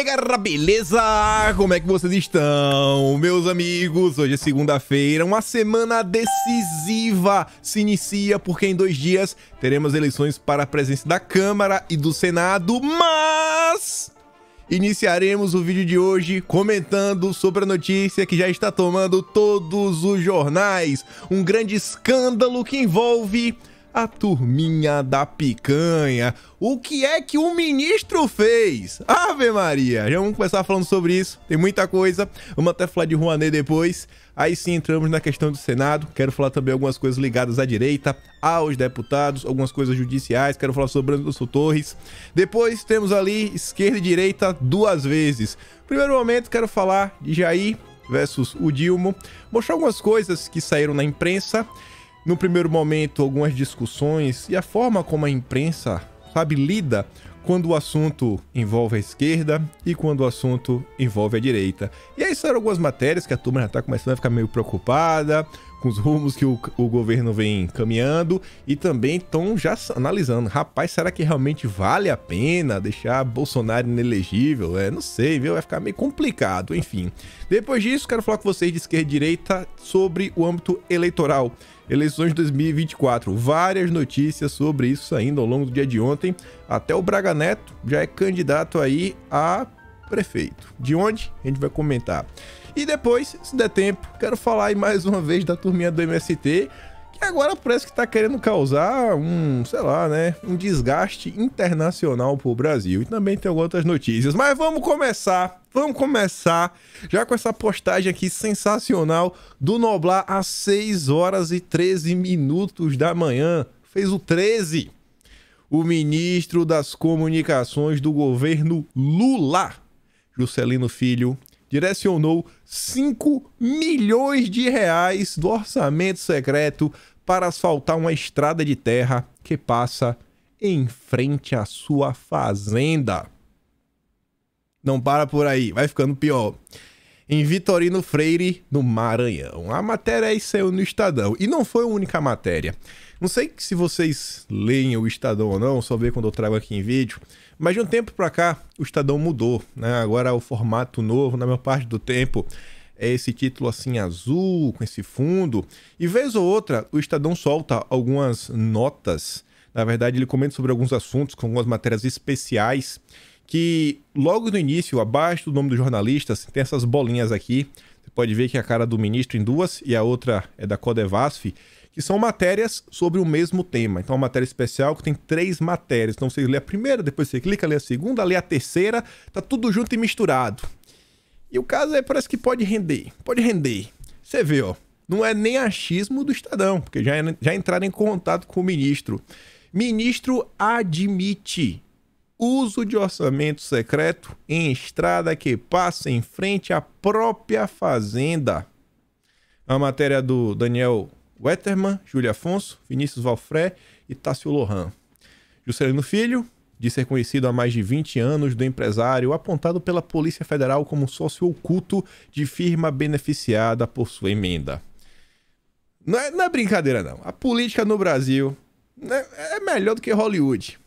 aí, galera, beleza? Como é que vocês estão, meus amigos? Hoje é segunda-feira, uma semana decisiva se inicia, porque em 2 dias teremos eleições para a presidência da Câmara e do Senado, mas iniciaremos o vídeo de hoje comentando sobre a notícia que já está tomando todos os jornais, um grande escândalo que envolve a turminha da picanha. O que é que o ministro fez? Ave Maria! Já vamos começar falando sobre isso. Tem muita coisa. Vamos até falar de Rouanet depois. Aí sim entramos na questão do Senado. Quero falar também algumas coisas ligadas à direita, aos deputados, algumas coisas judiciais. Quero falar sobre Anderson Torres. Depois temos ali esquerda e direita 2 vezes. Primeiro momento, quero falar de Jair versus o Dilma. Mostrar algumas coisas que saíram na imprensa. No primeiro momento, algumas discussões e a forma como a imprensa, lida quando o assunto envolve a esquerda e quando o assunto envolve a direita. E aí saíram algumas matérias que a turma já está começando a ficar meio preocupada com os rumos que o governo vem caminhando e também estão já analisando. Rapaz, será que realmente vale a pena deixar Bolsonaro inelegível? Não sei, viu? Vai ficar meio complicado, enfim. Depois disso, quero falar com vocês de esquerda e direita sobre o âmbito eleitoral. Eleições de 2024, várias notícias sobre isso saindo ao longo do dia de ontem. Até o Braga Neto já é candidato aí a prefeito. De onde? A gente vai comentar. E depois, se der tempo, quero falar aí mais uma vez da turminha do MST, que agora parece que tá querendo causar um desgaste internacional pro Brasil. E também tem outras notícias. Mas vamos começar já com essa postagem aqui sensacional do Noblar às 6h13 da manhã. Fez o 13. O ministro das Comunicações do governo Lula, Juscelino Filho, direcionou 5 milhões de reais do orçamento secreto para asfaltar uma estrada de terra que passa em frente à sua fazenda. Não para por aí, vai ficando pior. Em Vitorino Freire, no Maranhão. A matéria aí saiu no Estadão. E não foi a única matéria. Não sei se vocês leem o Estadão ou não, só ver quando eu trago aqui em vídeo. Mas de um tempo pra cá, o Estadão mudou, né? Agora o formato novo, na maior parte do tempo, é esse título assim azul, com esse fundo. E vez ou outra, o Estadão solta algumas notas. Na verdade, ele comenta sobre alguns assuntos, com algumas matérias especiais, que logo no início, abaixo do nome dos jornalistas, tem essas bolinhas aqui. Você pode ver que é a cara do ministro em 2 e a outra é da Codevasf, que são matérias sobre o mesmo tema. Então, é uma matéria especial que tem 3 matérias. Então, você lê a primeira, depois você clica, lê a segunda, lê a terceira, tá tudo junto e misturado. E o caso é, parece que pode render. Você vê, ó, não é nem achismo do Estadão, porque já entraram em contato com o ministro. Ministro admite uso de orçamento secreto em estrada que passa em frente à própria fazenda. A matéria do Daniel Wetterman, Júlia Afonso, Vinícius Valfré e Tássio Lohan. Juscelino Filho, de ser conhecido há mais de 20 anos do empresário apontado pela Polícia Federal como sócio oculto de firma beneficiada por sua emenda. Não é brincadeira, não. A política no Brasil é melhor do que Hollywood.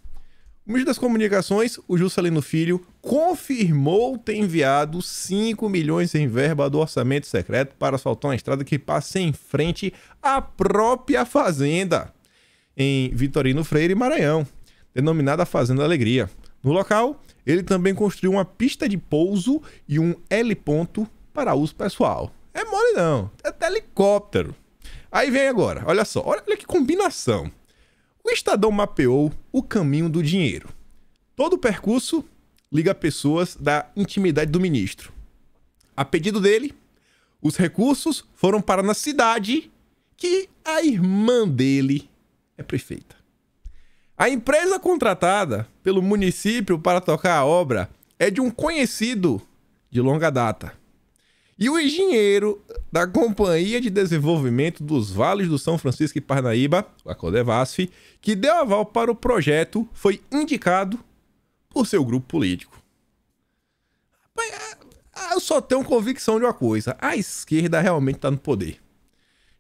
O ministro das Comunicações, o Juscelino Filho, confirmou ter enviado 5 milhões em verba do orçamento secreto para asfaltar uma estrada que passa em frente à própria fazenda, em Vitorino Freire, Maranhão, denominada Fazenda Alegria. No local, ele também construiu uma pista de pouso e um heliponto para uso pessoal. É mole não, é até helicóptero. Aí vem agora, olha só, olha que combinação. O Estadão mapeou o caminho do dinheiro. Todo o percurso liga pessoas da intimidade do ministro. A pedido dele, os recursos foram para na cidade que a irmã dele é prefeita. A empresa contratada pelo município para tocar a obra é de um conhecido de longa data. E o engenheiro da Companhia de Desenvolvimento dos Vales do São Francisco e Parnaíba, a Codevasf, que deu aval para o projeto, foi indicado por seu grupo político. Eu só tenho convicção de uma coisa: a esquerda realmente está no poder.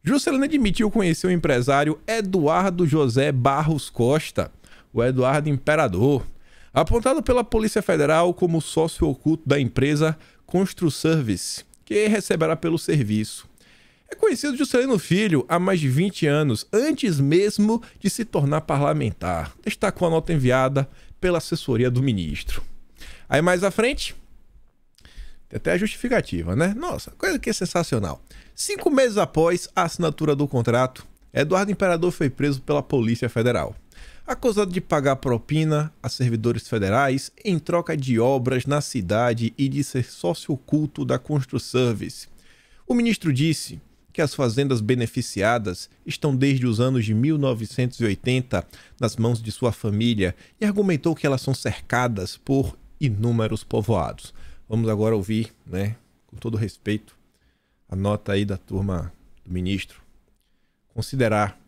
Juscelino admitiu conhecer o empresário Eduardo José Barros Costa, o Eduardo Imperador. Apontado pela Polícia Federal como sócio oculto da empresa ConstruService, que receberá pelo serviço. É conhecido Juscelino Filho há mais de 20 anos, antes mesmo de se tornar parlamentar, destacou a nota enviada pela assessoria do ministro. Aí mais à frente, tem até a justificativa, né? Nossa, coisa que é sensacional. 5 meses após a assinatura do contrato, Eduardo Imperador foi preso pela Polícia Federal, acusado de pagar propina a servidores federais em troca de obras na cidade e de ser sócio oculto da ConstruService. O ministro disse que as fazendas beneficiadas estão desde os anos de 1980 nas mãos de sua família e argumentou que elas são cercadas por inúmeros povoados. Vamos agora ouvir, né, com todo respeito, a nota aí da turma do ministro. Considerar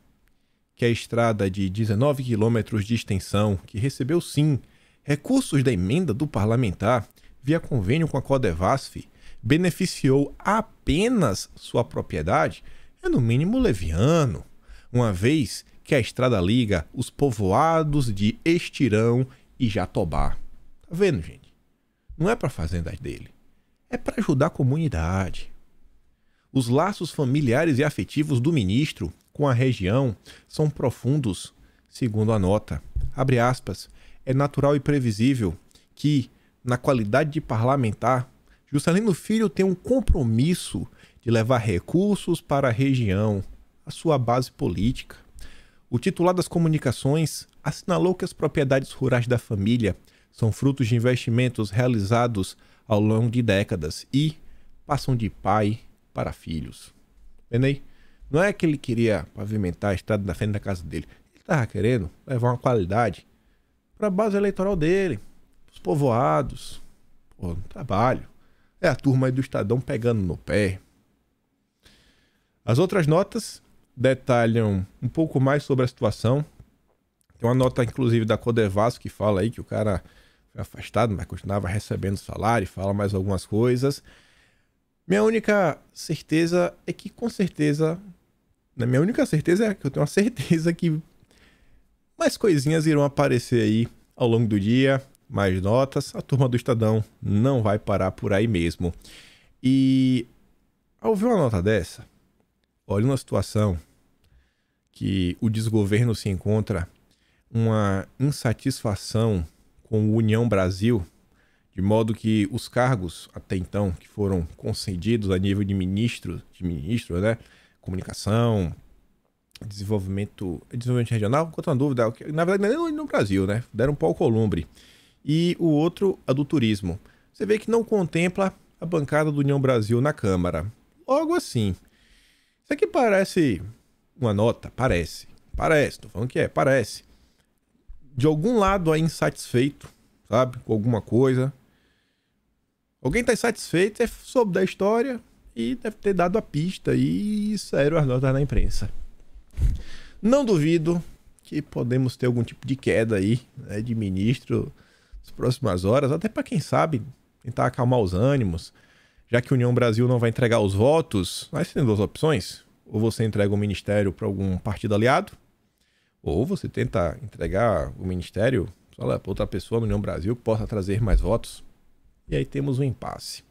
que a estrada de 19 quilômetros de extensão, que recebeu sim recursos da emenda do parlamentar via convênio com a Codevasf, beneficiou apenas sua propriedade, é no mínimo leviano, uma vez que a estrada liga os povoados de Estirão e Jatobá. Tá vendo, gente? Não é para fazendas dele, é para ajudar a comunidade. Os laços familiares e afetivos do ministro com a região são profundos, segundo a nota. Abre aspas, é natural e previsível que, na qualidade de parlamentar, Juscelino Filho tem um compromisso de levar recursos para a região, a sua base política. O titular das comunicações assinalou que as propriedades rurais da família são frutos de investimentos realizados ao longo de décadas e passam de pai para filhos. Vendo aí? Não é que ele queria pavimentar a estrada na frente da casa dele. Ele estava querendo levar uma qualidade para a base eleitoral dele, os povoados, no trabalho. É a turma aí do Estadão pegando no pé. As outras notas detalham um pouco mais sobre a situação. Tem uma nota, inclusive, da Codevasf que fala aí que o cara foi afastado, mas continuava recebendo salário, fala mais algumas coisas. Minha única certeza é que, com certeza... Minha única certeza é que eu tenho uma certeza que mais coisinhas irão aparecer aí ao longo do dia. Mais notas, a turma do Estadão não vai parar por aí mesmo. E ao ver uma nota dessa, olha uma situação que o desgoverno se encontra, uma insatisfação com o União Brasil, de modo que os cargos até então que foram concedidos a nível de ministro, né, comunicação, desenvolvimento regional, quanto uma dúvida, na verdade não é no Brasil, né, deram um pau ao Columbre. E o outro, a do turismo. Você vê que não contempla a bancada do União Brasil na Câmara. Logo assim. Isso aqui parece uma nota? Parece. Tô falando que parece. De algum lado aí insatisfeito, sabe? Com alguma coisa. Alguém tá insatisfeito, soube da história e deve ter dado a pista e saíram as notas na imprensa. Não duvido que podemos ter algum tipo de queda aí, né, de ministro nas próximas horas, até para quem sabe tentar acalmar os ânimos, já que a União Brasil não vai entregar os votos. Mas tem duas opções: ou você entrega o ministério para algum partido aliado, ou você tenta entregar o ministério para outra pessoa na União Brasil que possa trazer mais votos. E aí temos um impasse.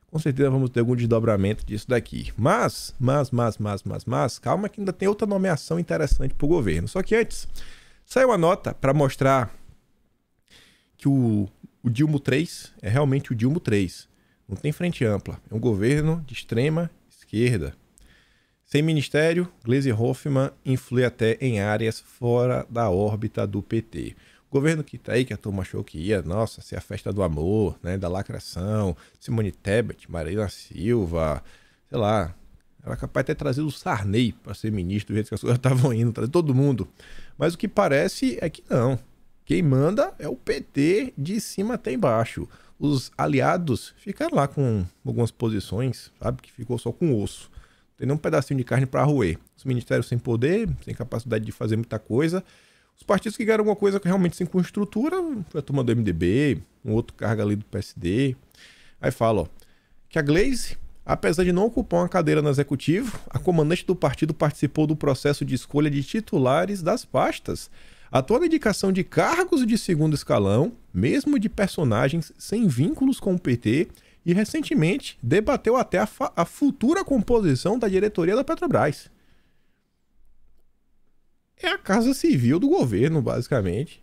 Com certeza vamos ter algum desdobramento disso daqui. Mas, calma que ainda tem outra nomeação interessante para o governo. Só que antes, saiu uma nota para mostrar que o Dilma 3 é realmente o Dilma 3. Não tem frente ampla. É um governo de extrema esquerda. Sem ministério, Gleisi Hoffmann influi até em áreas fora da órbita do PT. O governo que tá aí, que a turma achou que ia, nossa, ser a festa do amor, né, da lacração, Simone Tebet, Marina Silva, sei lá, era capaz de ter trazido o Sarney para ser ministro, do jeito que as coisas estavam indo, trazer todo mundo. Mas o que parece é que não. Quem manda é o PT de cima até embaixo. Os aliados ficaram lá com algumas posições, sabe, que ficou só com osso. Não tem nem um pedacinho de carne para roer. Os ministérios sem poder, sem capacidade de fazer muita coisa. Os partidos que ganharam alguma coisa realmente sem com estrutura, foi a turma do MDB, um outro cargo ali do PSD. Aí fala, ó, que a Gleisi, apesar de não ocupar uma cadeira no executivo, a comandante do partido participou do processo de escolha de titulares das pastas, atuou na indicação de cargos de segundo escalão, mesmo de personagens sem vínculos com o PT, e recentemente debateu até a futura composição da diretoria da Petrobras. É a casa civil do governo, basicamente.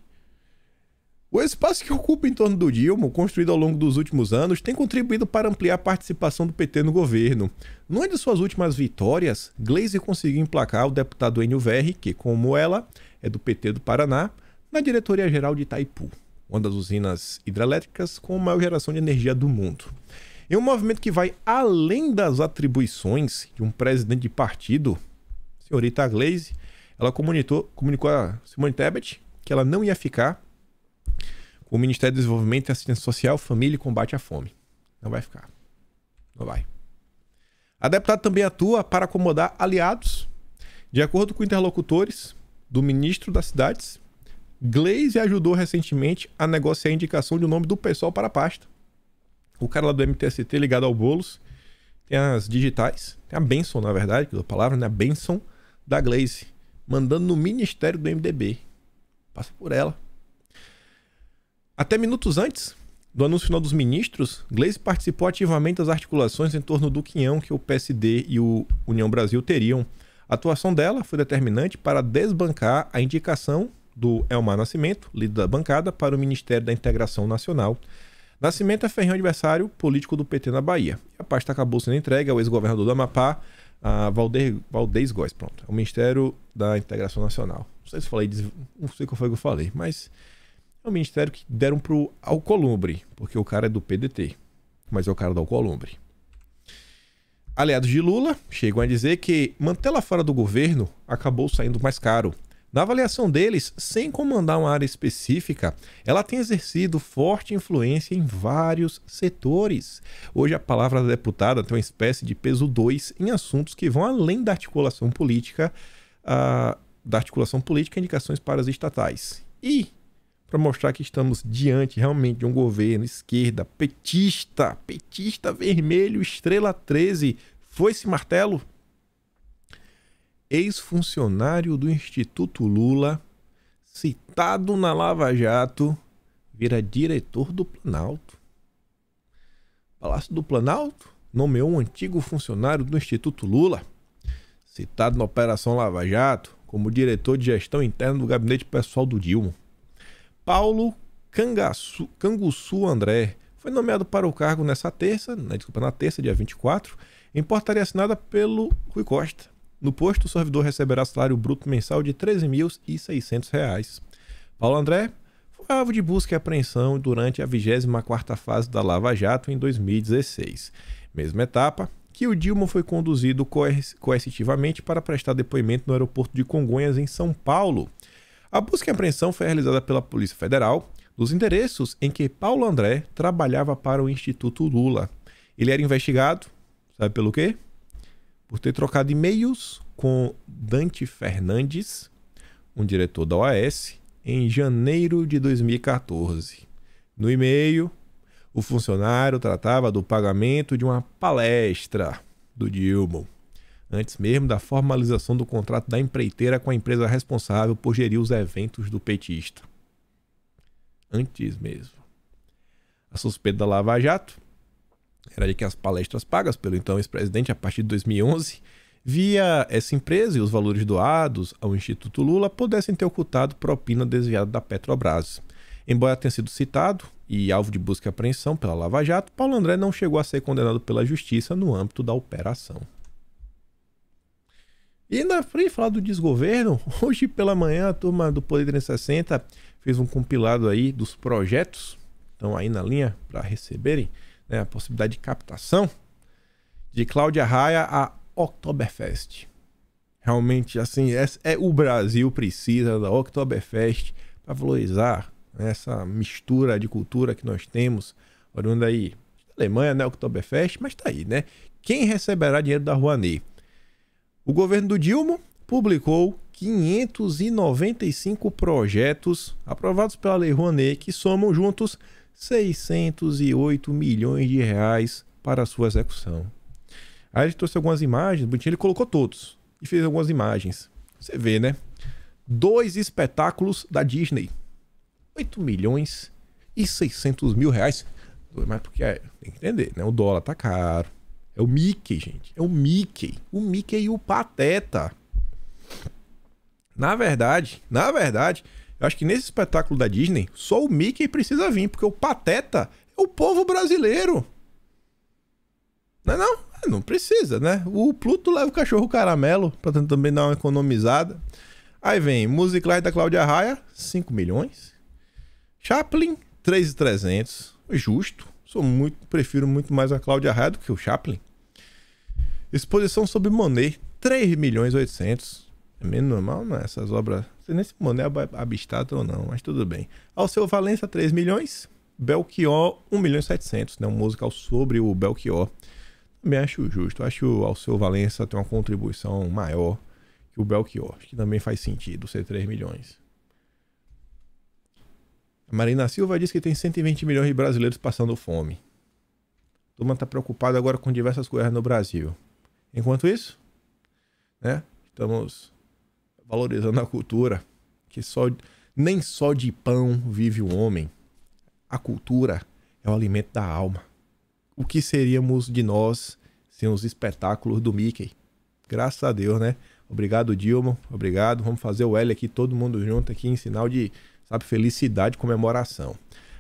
O espaço que ocupa em torno do Dilma, construído ao longo dos últimos anos, tem contribuído para ampliar a participação do PT no governo. Numa de suas últimas vitórias, Gleisi conseguiu emplacar o deputado Enio Verri, que, como ela, é do PT do Paraná, na diretoria-geral de Itaipu, uma das usinas hidrelétricas com maior geração de energia do mundo. Em um movimento que vai além das atribuições de um presidente de partido, senhorita Gleisi, ela comunicou a Simone Tebet que ela não ia ficar com o Ministério do Desenvolvimento e Assistência Social, Família e Combate à Fome. Não vai ficar. Não vai. A deputada também atua para acomodar aliados. De acordo com interlocutores do ministro das Cidades, Gleisi ajudou recentemente a negociar a indicação de um nome do pessoal para a pasta. O cara lá do MTST ligado ao Boulos tem as digitais, tem a bênção, na verdade, que é a palavra, né? A bênção da Gleisi, mandando no ministério do MDB. Passa por ela. Até minutos antes do anúncio final dos ministros, Gleisi participou ativamente das articulações em torno do quinhão que o PSD e o União Brasil teriam. A atuação dela foi determinante para desbancar a indicação do Elmar Nascimento, líder da bancada, para o Ministério da Integração Nacional. Nascimento é ferrenho adversário político do PT na Bahia. E a pasta acabou sendo entregue ao ex-governador do Amapá, a Valdez Góes, pronto. É o Ministério da Integração Nacional. Não sei se falei, não sei qual foi que eu falei, mas é um ministério que deram pro Alcolumbre, porque o cara é do PDT, mas é o cara do Alcolumbre. Aliados de Lula chegam a dizer que mantê-la fora do governo acabou saindo mais caro. Na avaliação deles, sem comandar uma área específica, ela tem exercido forte influência em vários setores. Hoje a palavra da deputada tem uma espécie de peso 2 em assuntos que vão além da articulação política, indicações para as estatais. E, para mostrar que estamos diante realmente de um governo esquerda, petista vermelho, estrela 13, foi-se martelo? Ex-funcionário do Instituto Lula, citado na Lava Jato, vira diretor do Planalto. Palácio do Planalto nomeou um antigo funcionário do Instituto Lula, citado na Operação Lava Jato, como diretor de gestão interna do gabinete pessoal do Dilma. Paulo Canguçu André foi nomeado para o cargo na terça, dia 24, em portaria assinada pelo Rui Costa. No posto, o servidor receberá salário bruto mensal de R$ 13.600. Paulo André foi alvo de busca e apreensão durante a 24ª fase da Lava Jato em 2016. Mesma etapa que o Dilma foi conduzido coercitivamente para prestar depoimento no aeroporto de Congonhas, em São Paulo. A busca e apreensão foi realizada pela Polícia Federal nos endereços em que Paulo André trabalhava para o Instituto Lula. Ele era investigado, sabe pelo quê? Por ter trocado e-mails com Dante Fernandes, um diretor da OAS, em janeiro de 2014. No e-mail, o funcionário tratava do pagamento de uma palestra do Dilma, antes mesmo da formalização do contrato da empreiteira com a empresa responsável por gerir os eventos do petista. Antes mesmo. A suspeita da Lava Jato era de que as palestras pagas pelo então ex-presidente a partir de 2011, via essa empresa e os valores doados ao Instituto Lula, pudessem ter ocultado propina desviada da Petrobras. Embora tenha sido citado e alvo de busca e apreensão pela Lava Jato, Paulo André não chegou a ser condenado pela justiça no âmbito da operação. E na frente falar do desgoverno, hoje pela manhã a turma do Poder 360 fez um compilado aí dos projetos, estão aí na linha para receberem, né, a possibilidade de captação de Cláudia Raia a Oktoberfest. Realmente, assim, o Brasil precisa da Oktoberfest para valorizar, né, essa mistura de cultura que nós temos, oriunda aí da Alemanha, né, Oktoberfest, mas tá aí, né? Quem receberá dinheiro da Rouanet? O governo do Dilma publicou 595 projetos aprovados pela Lei Rouanet, que somam juntos 608 milhões de reais para a sua execução. Aí ele trouxe algumas imagens, bonitinho, ele colocou todos e fez algumas imagens. Você vê, né? 2 espetáculos da Disney. 8 milhões e 600 mil reais. Mas porque tem que entender, né? O dólar tá caro. É o Mickey, gente. É o Mickey. O Mickey e o Pateta. Na verdade, eu acho que nesse espetáculo da Disney, só o Mickey precisa vir, porque o Pateta é o povo brasileiro. Não é não? Não precisa, né? O Pluto leva o cachorro caramelo pra também dar uma economizada. Aí vem Musicais da Cláudia Raia, 5 milhões. Chaplin, 3.300. Justo. Prefiro muito mais a Cláudia Raia do que o Chaplin. Exposição sobre Monet, 3.800.000. É meio normal, não é? Essas obras... Não sei nem se Monet é abstrato ou não, mas tudo bem. Alceu Valença, 3 milhões. Belchior, 1.700.000, né? Um musical sobre o Belchior. Também acho justo. Acho que o Alceu Valença tem uma contribuição maior que o Belchior. Acho que também faz sentido ser 3 milhões. A Marina Silva diz que tem 120 milhões de brasileiros passando fome. A turma está preocupada agora com diversas coisas no Brasil. Enquanto isso, né, estamos valorizando a cultura, que nem só de pão vive o homem. A cultura é o alimento da alma. O que seríamos de nós sem os espetáculos do Mickey? Graças a Deus, né? Obrigado, Dilma. Obrigado. Vamos fazer o L aqui, todo mundo junto aqui, em sinal de, sabe, felicidade e comemoração.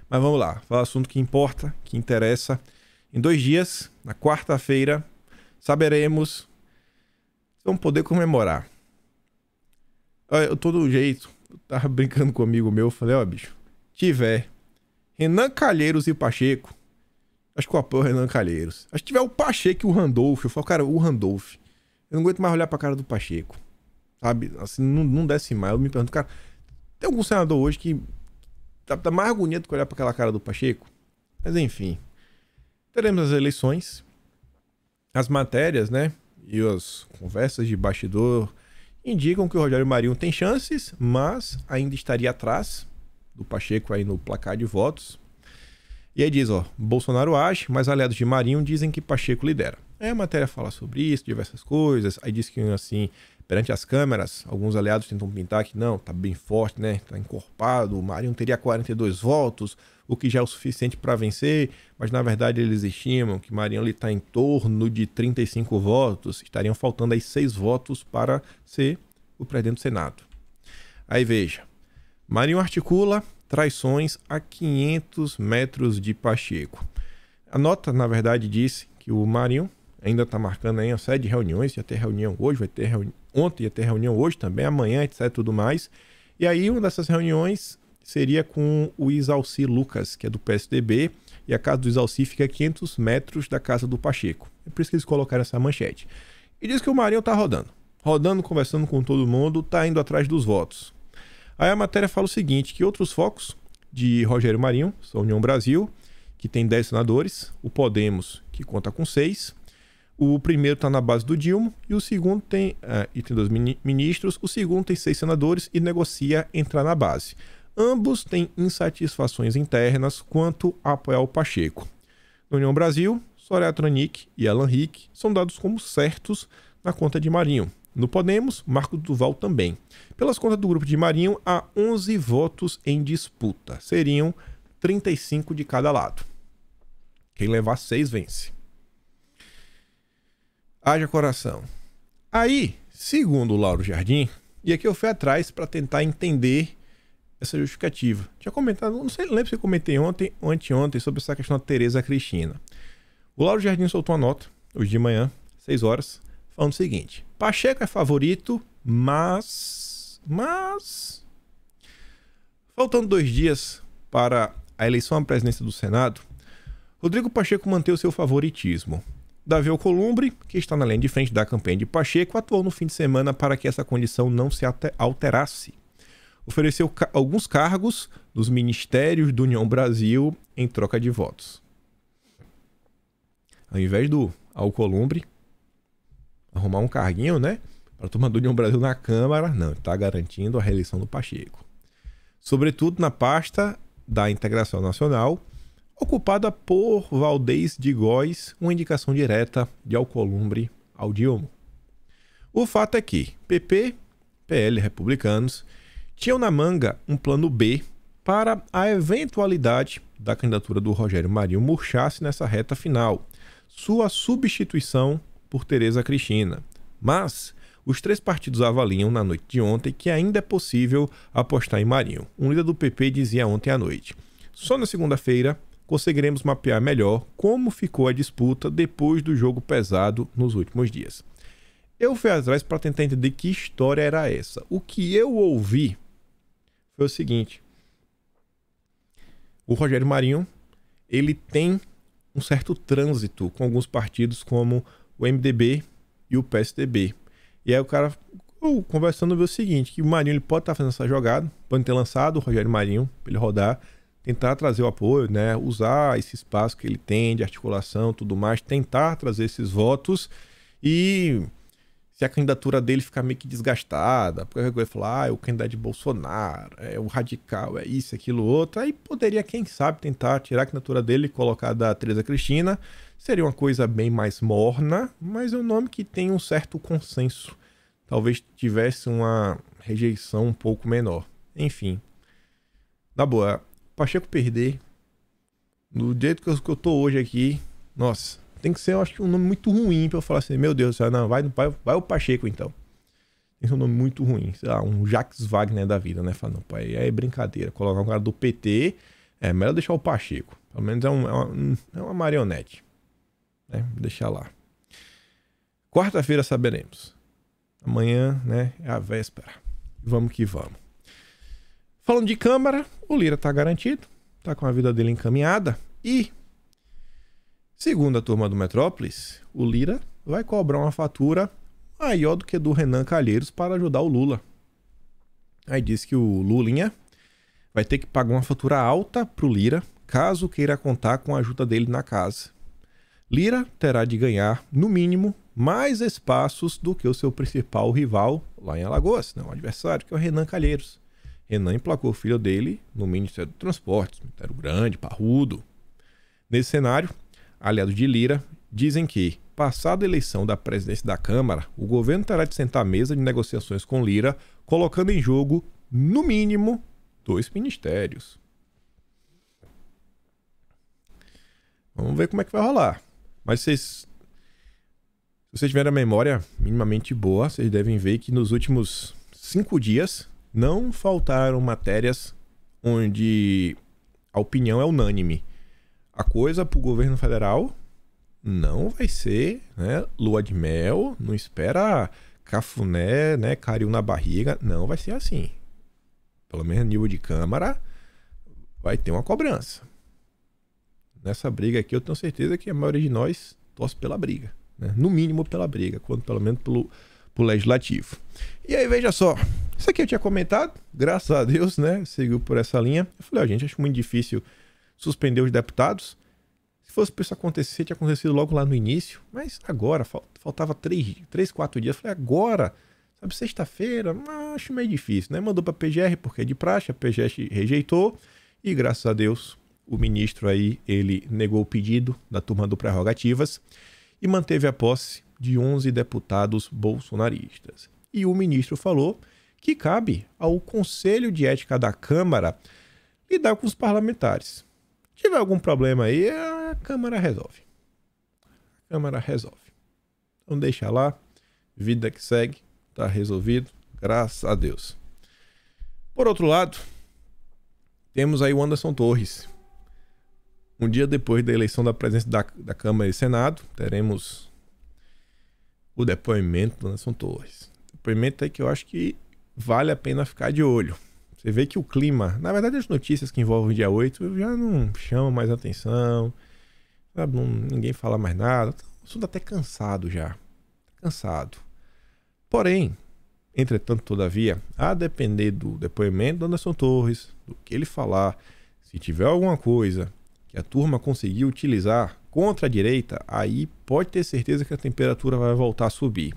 Mas vamos lá. Fala o assunto que importa, que interessa. Em 2 dias, na quarta-feira, saberemos. Vamos poder comemorar. Eu tô do jeito. Eu tava brincando com um amigo meu. Falei, ó, bicho. Tiver Renan Calheiros e Pacheco. Acho que eu apoio o Renan Calheiros. Acho que tiver o Pacheco e o Randolph. Eu falo, cara, o Randolph. Eu não aguento mais olhar pra cara do Pacheco. Sabe? Assim, não desce mais. Eu me pergunto, cara, tem algum senador hoje que tá mais agonia do que olhar pra aquela cara do Pacheco? Mas enfim. Teremos as eleições. As matérias, né? E as conversas de bastidor indicam que o Rogério Marinho tem chances, mas ainda estaria atrás do Pacheco aí no placar de votos. E aí diz, ó, Bolsonaro age, mas aliados de Marinho dizem que Pacheco lidera. Aí a matéria fala sobre isso, diversas coisas. Aí diz que, assim, perante as câmeras, alguns aliados tentam pintar que não, tá bem forte, né? Tá encorpado, o Marinho teria 42 votos, o que já é o suficiente para vencer, mas na verdade eles estimam que Marinho está em torno de 35 votos, estariam faltando aí 6 votos para ser o presidente do Senado. Aí veja, Marinho articula traições a 500 metros de Pacheco. A nota, na verdade, disse que o Marinho ainda está marcando aí uma série de reuniões, ia ter reunião hoje, vai ter ontem ia ter reunião hoje também, amanhã, etc, tudo mais. E aí uma dessas reuniões seria com o Isalci Lucas, que é do PSDB, e a casa do Isalci fica a 500 metros da casa do Pacheco. É por isso que eles colocaram essa manchete. E diz que o Marinho tá rodando, conversando com todo mundo, tá indo atrás dos votos. Aí a matéria fala o seguinte, que outros focos de Rogério Marinho são a União Brasil, que tem 10 senadores, o Podemos, que conta com 6, o primeiro está na base do Dilma, e o segundo tem 2 ministros, o segundo tem 6 senadores e negocia entrar na base. Ambos têm insatisfações internas quanto a apoiar o Pacheco. Na União Brasil, Soraya Tronic e Alan Rick são dados como certos na conta de Marinho. No Podemos, Marco Duval também. Pelas contas do grupo de Marinho, há 11 votos em disputa. Seriam 35 de cada lado. Quem levar 6 vence. Haja coração. Aí, segundo o Lauro Jardim, e aqui eu fui atrás para tentar entender essa justificativa. Tinha comentado, não sei, lembro se eu comentei ontem ou anteontem sobre essa questão da Tereza Cristina. O Lauro Jardim soltou uma nota, hoje de manhã, 6 horas, falando o seguinte: Pacheco é favorito, mas faltando 2 dias para a eleição à presidência do Senado, Rodrigo Pacheco manteve o seu favoritismo. Davi Alcolumbre, que está na linha de frente da campanha de Pacheco, atuou no fim de semana para que essa condição não se alterasse. Ofereceu alguns cargos nos ministérios do União Brasil em troca de votos. Ao invés do Alcolumbre arrumar um carguinho, né, para a turma do União Brasil na Câmara, não, está garantindo a reeleição do Pacheco. Sobretudo na pasta da Integração Nacional, ocupada por Valdez de Góes, uma indicação direta de Alcolumbre ao Dilma. O fato é que PP, PL republicanos tinham na manga um plano B para a eventualidade da candidatura do Rogério Marinho murchasse nessa reta final, sua substituição por Tereza Cristina. Mas os 3 partidos avaliam na noite de ontem que ainda é possível apostar em Marinho. Um líder do PP dizia ontem à noite: só na segunda-feira conseguiremos mapear melhor como ficou a disputa depois do jogo pesado nos últimos dias. Eu fui atrás para tentar entender que história era essa. O que eu ouvi foi o seguinte: o Rogério Marinho, ele tem um certo trânsito com alguns partidos como o MDB e o PSDB. E aí o cara, conversando, viu o seguinte, que o Marinho ele pode estar fazendo essa jogada, pode ter lançado o Rogério Marinho para ele rodar, tentar trazer o apoio, né, usar esse espaço que ele tem de articulação, tudo mais, tentar trazer esses votos. E se a candidatura dele ficar meio que desgastada, porque ele vai falar, é o candidato de Bolsonaro, é o radical, é isso, aquilo, outro, aí poderia, quem sabe, tentar tirar a candidatura dele e colocar da Tereza Cristina. Seria uma coisa bem mais morna, mas é um nome que tem um certo consenso. Talvez tivesse uma rejeição um pouco menor. Enfim, na boa, Pacheco perder, do jeito que eu tô hoje aqui, nossa, tem que ser, eu acho que um nome muito ruim pra eu falar assim, meu Deus do céu, não, vai o Pacheco então. Tem que ser um nome muito ruim, sei lá, um Jacques Wagner da vida, né? Fala, não, pai, é brincadeira. Colocar um cara do PT, é melhor deixar o Pacheco. Pelo menos é uma marionete. Né? Deixar lá. Quarta-feira saberemos. Amanhã, né, é a véspera. Vamos que vamos. Falando de Câmara, o Lira tá garantido, tá com a vida dele encaminhada e, segundo a turma do Metrópolis, o Lira vai cobrar uma fatura maior do que do Renan Calheiros para ajudar o Lula. Aí diz que o Lulinha vai ter que pagar uma fatura alta pro Lira, caso queira contar com a ajuda dele na casa. Lira terá de ganhar, no mínimo, mais espaços do que o seu principal rival lá em Alagoas, né? O adversário, que é o Renan Calheiros. Renan emplacou o filho dele no Ministério do Transportes, Ministério Grande, parrudo. Nesse cenário, aliados de Lira dizem que, passada a eleição da presidência da Câmara, o governo terá de sentar à mesa de negociações com Lira, colocando em jogo, no mínimo, 2 ministérios. Vamos ver como é que vai rolar. Mas se vocês tiverem a memória minimamente boa, vocês devem ver que nos últimos 5 dias não faltaram matérias onde a opinião é unânime. A coisa para o governo federal não vai ser, né, lua de mel, não espera cafuné, né, caril na barriga, não vai ser assim. Pelo menos a nível de Câmara vai ter uma cobrança. Nessa briga aqui eu tenho certeza que a maioria de nós torce pela briga, né? No mínimo pela briga, quanto pelo menos pelo legislativo. E aí, veja só, isso aqui eu tinha comentado, graças a Deus, né, seguiu por essa linha. Eu falei, gente, acho muito difícil suspender os deputados. Se fosse para isso acontecer, tinha acontecido logo lá no início, mas agora, faltava 3, 4 dias. Eu falei, agora, sabe, sexta-feira, acho meio difícil, né? Mandou para a PGR porque é de praxe, a PGR rejeitou e graças a Deus o ministro aí, ele negou o pedido da turma do Prerrogativas e manteve a posse de 11 deputados bolsonaristas. E o ministro falou que cabe ao Conselho de Ética da Câmara lidar com os parlamentares. Se tiver algum problema aí, a Câmara resolve. A Câmara resolve. Então deixa lá, vida que segue, tá resolvido, graças a Deus. Por outro lado, temos aí o Anderson Torres. Um dia depois da eleição da presidência da Câmara e Senado, teremos o depoimento do Anderson Torres. Depoimento aí que eu acho que vale a pena ficar de olho. Você vê que o clima, na verdade as notícias que envolvem o dia 8 já não chamam mais atenção, sabe? Ninguém fala mais nada, o assunto até cansado já, cansado. Porém, entretanto, todavia, a depender do depoimento do Anderson Torres, do que ele falar, se tiver alguma coisa que a turma conseguir utilizar contra a direita, aí pode ter certeza que a temperatura vai voltar a subir.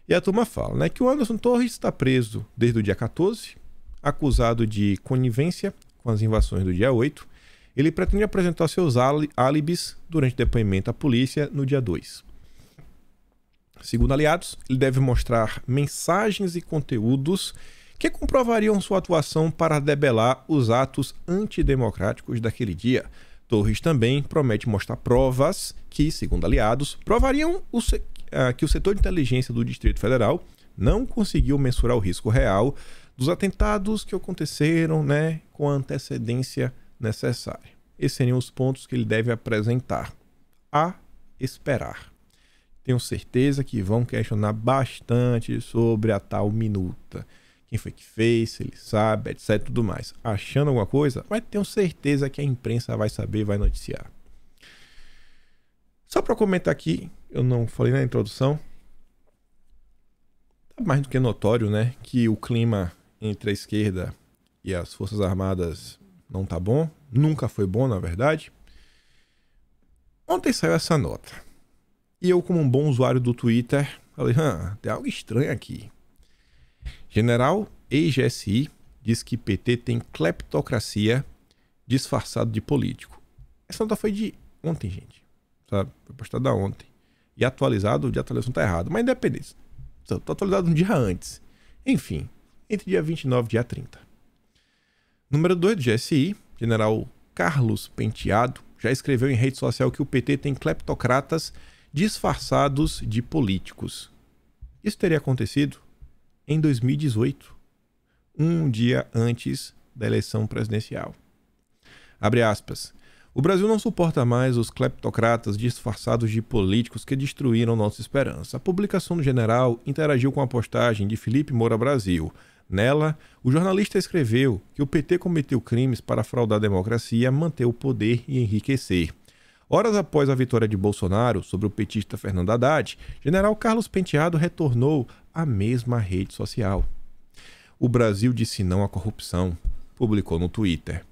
E a turma fala, né, que o Anderson Torres está preso desde o dia 14, acusado de conivência com as invasões do dia 8. Ele pretende apresentar seus álibis durante o depoimento à polícia no dia 2. Segundo aliados, ele deve mostrar mensagens e conteúdos que comprovariam sua atuação para debelar os atos antidemocráticos daquele dia. Torres também promete mostrar provas que, segundo aliados, provariam que o setor de inteligência do Distrito Federal não conseguiu mensurar o risco real dos atentados que aconteceram, com a antecedência necessária. Esses seriam os pontos que ele deve apresentar. A esperar. Tenho certeza que vão questionar bastante sobre a tal minuta. Quem foi que fez, se ele sabe, etc. Tudo mais. Achando alguma coisa, mas tenho certeza que a imprensa vai saber, vai noticiar. Só para comentar aqui, eu não falei na introdução, tá mais do que notório, que o clima entre a esquerda e as Forças Armadas não tá bom. Nunca foi bom, na verdade. Ontem saiu essa nota. E eu, como um bom usuário do Twitter, falei, tem algo estranho aqui. General ex-GSI diz que PT tem cleptocracia disfarçado de político. Essa nota foi de ontem, gente. Sabe? Foi postada ontem. E atualizado, o de atualização tá errado. Mas independente. Tá atualizado um dia antes. Enfim, entre dia 29 e dia 30. Número 2 do GSI, General Carlos Penteado, já escreveu em rede social que o PT tem cleptocratas disfarçados de políticos. Isso teria acontecido em 2018, um dia antes da eleição presidencial. Abre aspas. O Brasil não suporta mais os cleptocratas disfarçados de políticos que destruíram nossa esperança. A publicação do general interagiu com a postagem de Felipe Moura Brasil. Nela, o jornalista escreveu que o PT cometeu crimes para fraudar a democracia, manter o poder e enriquecer. Horas após a vitória de Bolsonaro sobre o petista Fernando Haddad, general Carlos Penteado retornou à mesma rede social. O Brasil disse não à corrupção, publicou no Twitter.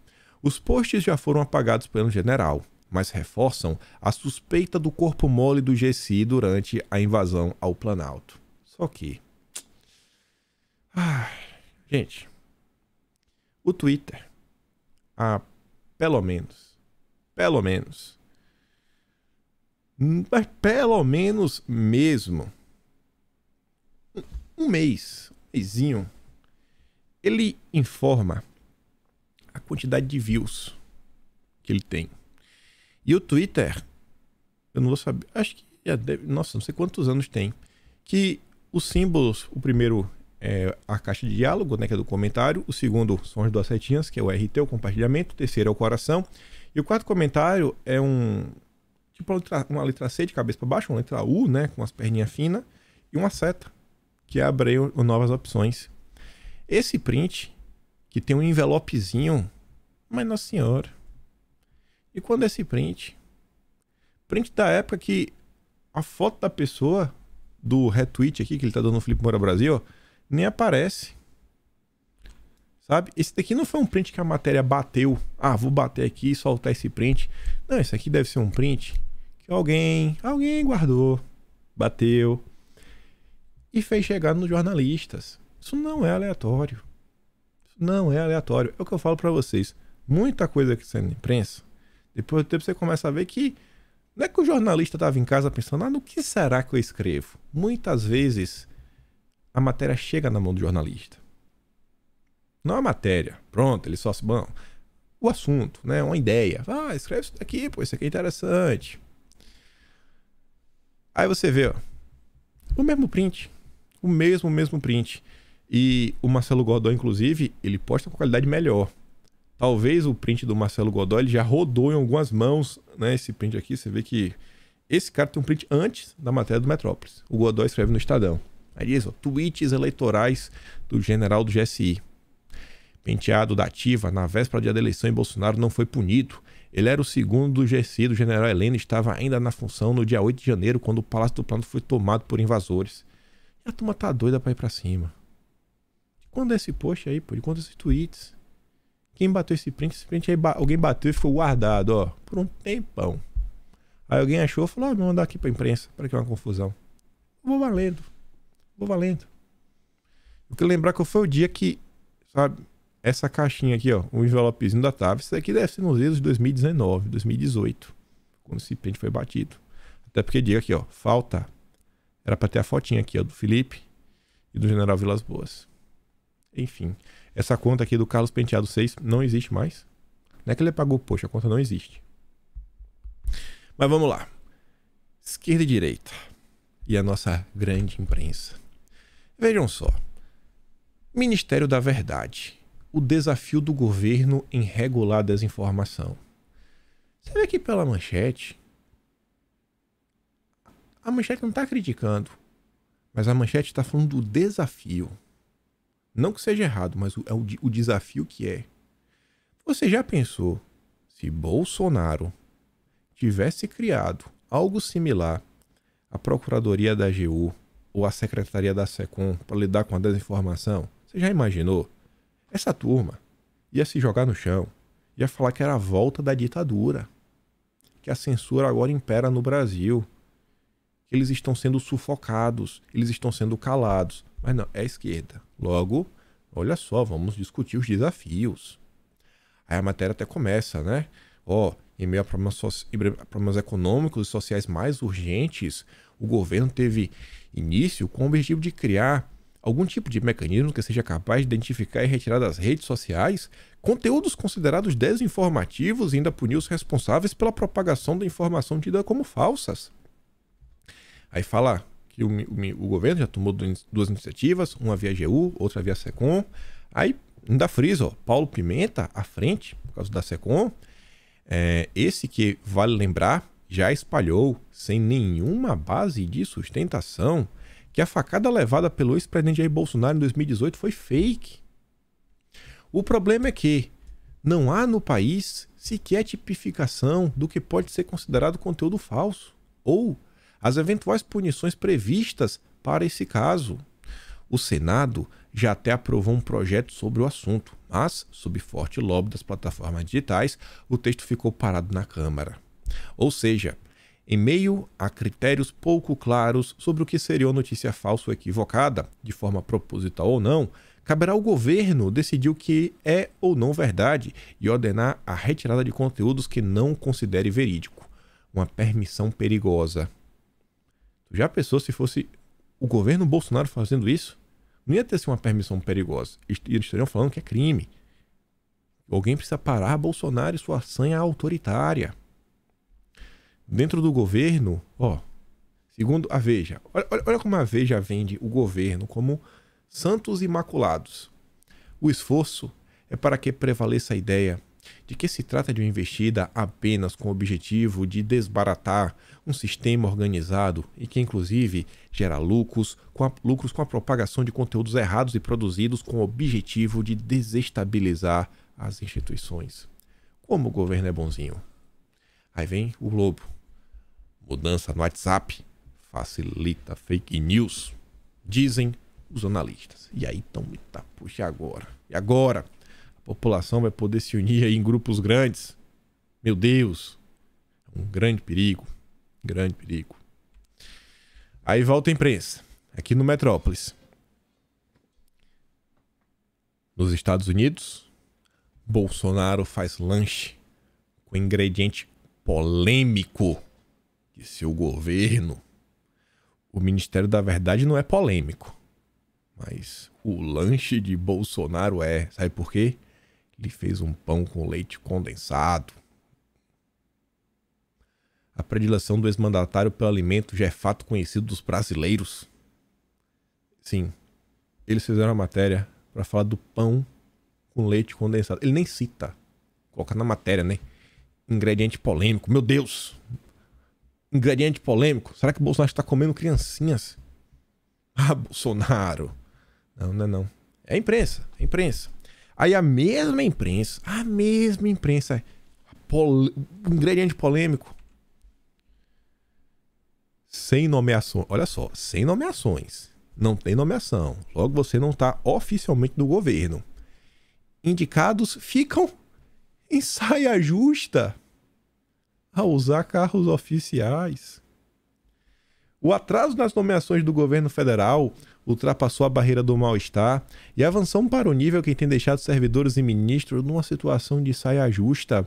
Os posts já foram apagados pelo general, mas reforçam a suspeita do corpo mole do GSI durante a invasão ao Planalto. Só que... gente, o Twitter há pelo menos, mas pelo menos mesmo, um mêsinho, ele informa a quantidade de views que ele tem. E o Twitter, eu não vou saber, acho que já deve, nossa, não sei quantos anos tem, que os símbolos, o primeiro é a caixa de diálogo, que é do comentário, o segundo são as duas setinhas, que é o RT, o compartilhamento, o terceiro é o coração, e o quarto comentário é tipo uma letra C de cabeça para baixo, uma letra U, com as perninhas finas, e uma seta, que abre novas opções. Esse print, que tem um envelopezinho, mas nossa senhora. E quando esse print da época que a foto da pessoa, do retweet aqui, que ele tá dando no Felipe Moura Brasil, nem aparece. Sabe? Esse daqui não foi um print que a matéria bateu. Vou bater aqui e soltar esse print. Não, esse aqui deve ser um print que alguém guardou, bateu e fez chegar nos jornalistas. Isso não é aleatório. É o que eu falo pra vocês. Muita coisa que sai na imprensa, depois do tempo você começa a ver que não é que o jornalista estava em casa pensando, no que será que eu escrevo? Muitas vezes a matéria chega na mão do jornalista. Não a matéria. Pronto, ele só... Bom, o assunto, uma ideia. Escreve isso daqui, isso aqui é interessante. Aí você vê, o mesmo print. O mesmo print. E o Marcelo Godoy, inclusive, ele posta com qualidade melhor. Talvez o print do Marcelo Godoy ele já rodou em algumas mãos, Esse print aqui, você vê que esse cara tem um print antes da matéria do Metrópolis. O Godoy escreve no Estadão. Aí diz, tweets eleitorais do general do GSI. Penteado da ativa na véspera do dia da eleição e Bolsonaro não foi punido. Ele era o segundo do GSI do general Heleno e estava ainda na função no dia 8 de janeiro, quando o Palácio do Planalto foi tomado por invasores. E a turma tá doida pra ir pra cima. Quando é esse post aí, de quantos esses tweets? Quem bateu esse print? Esse print aí alguém bateu e ficou guardado, por um tempão. Aí alguém achou e falou, vou mandar aqui pra imprensa, para que é uma confusão. Vou valendo. Eu quero lembrar que foi o dia que, sabe, essa caixinha aqui, o envelopezinho da TAV, isso daqui deve ser nos dias de 2019, 2018, quando esse print foi batido. Até porque diga aqui, falta. Era pra ter a fotinha aqui, do Felipe e do general Vilas Boas. Enfim, essa conta aqui do Carlos Penteado 6 não existe mais. Não é que ele pagou, poxa, a conta não existe. Mas vamos lá. Esquerda e direita. E a nossa grande imprensa. Vejam só. Ministério da Verdade. O desafio do governo em regular a desinformação. Você vê aqui pela manchete. A manchete não está criticando. Mas a manchete está falando do desafio. Não que seja errado, mas o desafio que é. Você já pensou se Bolsonaro tivesse criado algo similar à Procuradoria da AGU ou à Secretaria da SECOM para lidar com a desinformação? Você já imaginou? Essa turma ia se jogar no chão, ia falar que era a volta da ditadura, que a censura agora impera no Brasil, que eles estão sendo sufocados, eles estão sendo calados. Mas não, é a esquerda. Logo, olha só, vamos discutir os desafios. Aí a matéria até começa, né? Em meio a problemas econômicos e sociais mais urgentes, o governo teve início com o objetivo de criar algum tipo de mecanismo que seja capaz de identificar e retirar das redes sociais conteúdos considerados desinformativos e ainda punir os responsáveis pela propagação da informação tida como falsas. Aí fala que o governo já tomou duas iniciativas, uma via AGU, outra via SECOM. Aí ainda frisa, Paulo Pimenta à frente, por causa da SECOM. Esse que, vale lembrar, já espalhou, sem nenhuma base de sustentação, que a facada levada pelo ex-presidente Jair Bolsonaro em 2018 foi fake. O problema é que não há no país sequer tipificação do que pode ser considerado conteúdo falso, ou as eventuais punições previstas para esse caso. O Senado já até aprovou um projeto sobre o assunto, mas, sob forte lobby das plataformas digitais, o texto ficou parado na Câmara. Ou seja, em meio a critérios pouco claros sobre o que seria uma notícia falsa ou equivocada, de forma proposital ou não, caberá ao governo decidir o que é ou não verdade e ordenar a retirada de conteúdos que não considere verídico. Uma permissão perigosa. Tu já pensou se fosse o governo Bolsonaro fazendo isso? Não ia ter sido uma permissão perigosa. Eles estariam falando que é crime. Alguém precisa parar Bolsonaro e sua sanha autoritária. Dentro do governo, segundo a Veja, olha como a Veja vende o governo como santos imaculados. O esforço é para que prevaleça a ideia de que se trata de uma investida apenas com o objetivo de desbaratar um sistema organizado e que, inclusive, gera lucros com a propagação de conteúdos errados e produzidos com o objetivo de desestabilizar as instituições. Como o governo é bonzinho. Aí vem o Globo. Mudança no WhatsApp facilita fake news, dizem os analistas. E aí, então, puxa, agora? E agora? A população vai poder se unir aí em grupos grandes? Meu Deus! Um grande perigo. Grande perigo. Aí volta a imprensa. Aqui no Metrópolis. Nos Estados Unidos, Bolsonaro faz lanche com ingrediente polêmico de seu governo. O Ministério da Verdade não é polêmico, mas o lanche de Bolsonaro é. Sabe por quê? Ele fez um pão com leite condensado. A predileção do ex-mandatário pelo alimento já é fato conhecido dos brasileiros. Sim, eles fizeram a matéria para falar do pão com leite condensado. Ele nem cita. Coloca na matéria, né? Ingrediente polêmico. Meu Deus! Ingrediente polêmico. Será que o Bolsonaro está comendo criancinhas? Ah, Bolsonaro. Não. É a imprensa. Aí a mesma imprensa. Ingrediente polêmico. Sem nomeação. Olha só, sem nomeações. Não tem nomeação. Logo você não está oficialmente no governo. Indicados ficam em saia justa a usar carros oficiais. O atraso nas nomeações do governo federal ultrapassou a barreira do mal-estar e avançou para o nível que tem deixado servidores e ministros numa situação de saia justa.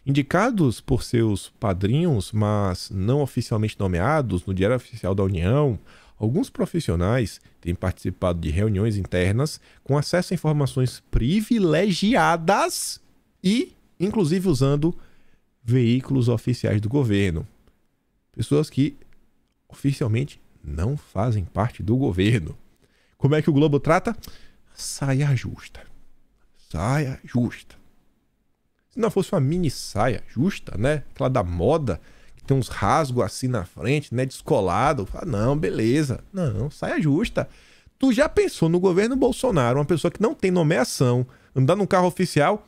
Indicados por seus padrinhos, mas não oficialmente nomeados no Diário Oficial da União, Alguns profissionais têm participado de reuniões internas com acesso a informações privilegiadas e, inclusive, usando veículos oficiais do governo. Pessoas que oficialmente não fazem parte do governo. Como é que o Globo trata? Saia justa. Saia justa. Se não fosse uma mini saia justa, né? Aquela da moda, tem uns rasgos assim na frente, né? Descolado. Não, beleza. Não, saia justa. Tu já pensou no governo Bolsonaro, uma pessoa que não tem nomeação, andar num carro oficial?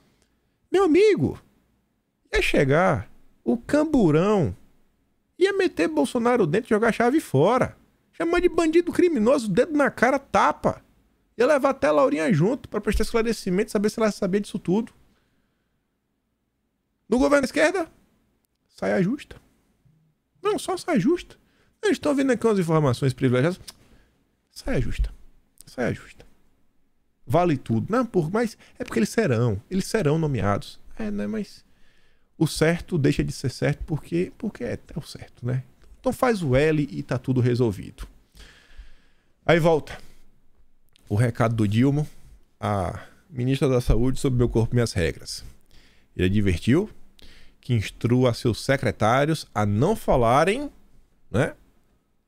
Meu amigo, ia chegar o camburão, ia meter Bolsonaro dentro e jogar a chave fora. Chamar de bandido criminoso, dedo na cara, tapa. Ia levar até a Laurinha junto para prestar esclarecimento, saber se ela sabia disso tudo. No governo esquerda, saia justa. Não, só saia justa. Eles estão vendo aqui umas informações privilegiadas. Saia justa. Saia justa. Vale tudo. Não, mas é porque eles serão nomeados. Né, mas o certo deixa de ser certo porque é o certo, né? Então faz o L e tá tudo resolvido. Aí volta o recado do Dilma, a ministra da Saúde, sobre Meu Corpo, Minhas Regras. Ele advertiu que instrua seus secretários a não falarem, né?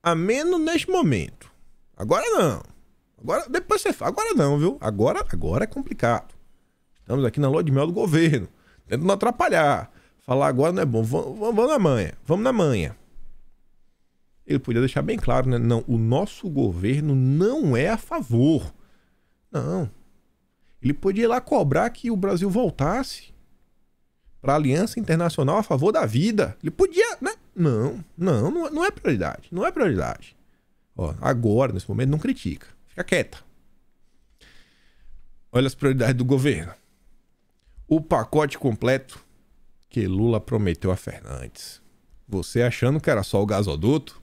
A menos neste momento. Agora não. Agora, depois você fala. Agora não, viu? Agora é complicado. Estamos aqui na lua de mel do governo. Tentando não atrapalhar. Falar agora não é bom. Vamos na manha. Vamos na manha. Ele podia deixar bem claro, né? Não, o nosso governo não é a favor. Não. Ele podia ir lá cobrar que o Brasil voltasse para a Aliança Internacional a favor da vida. Ele podia, né? Não é prioridade. Não é prioridade. Ó, agora, nesse momento, não critica. Fica quieta. Olha as prioridades do governo. O pacote completo que Lula prometeu a Fernandes. Você achando que era só o gasoduto?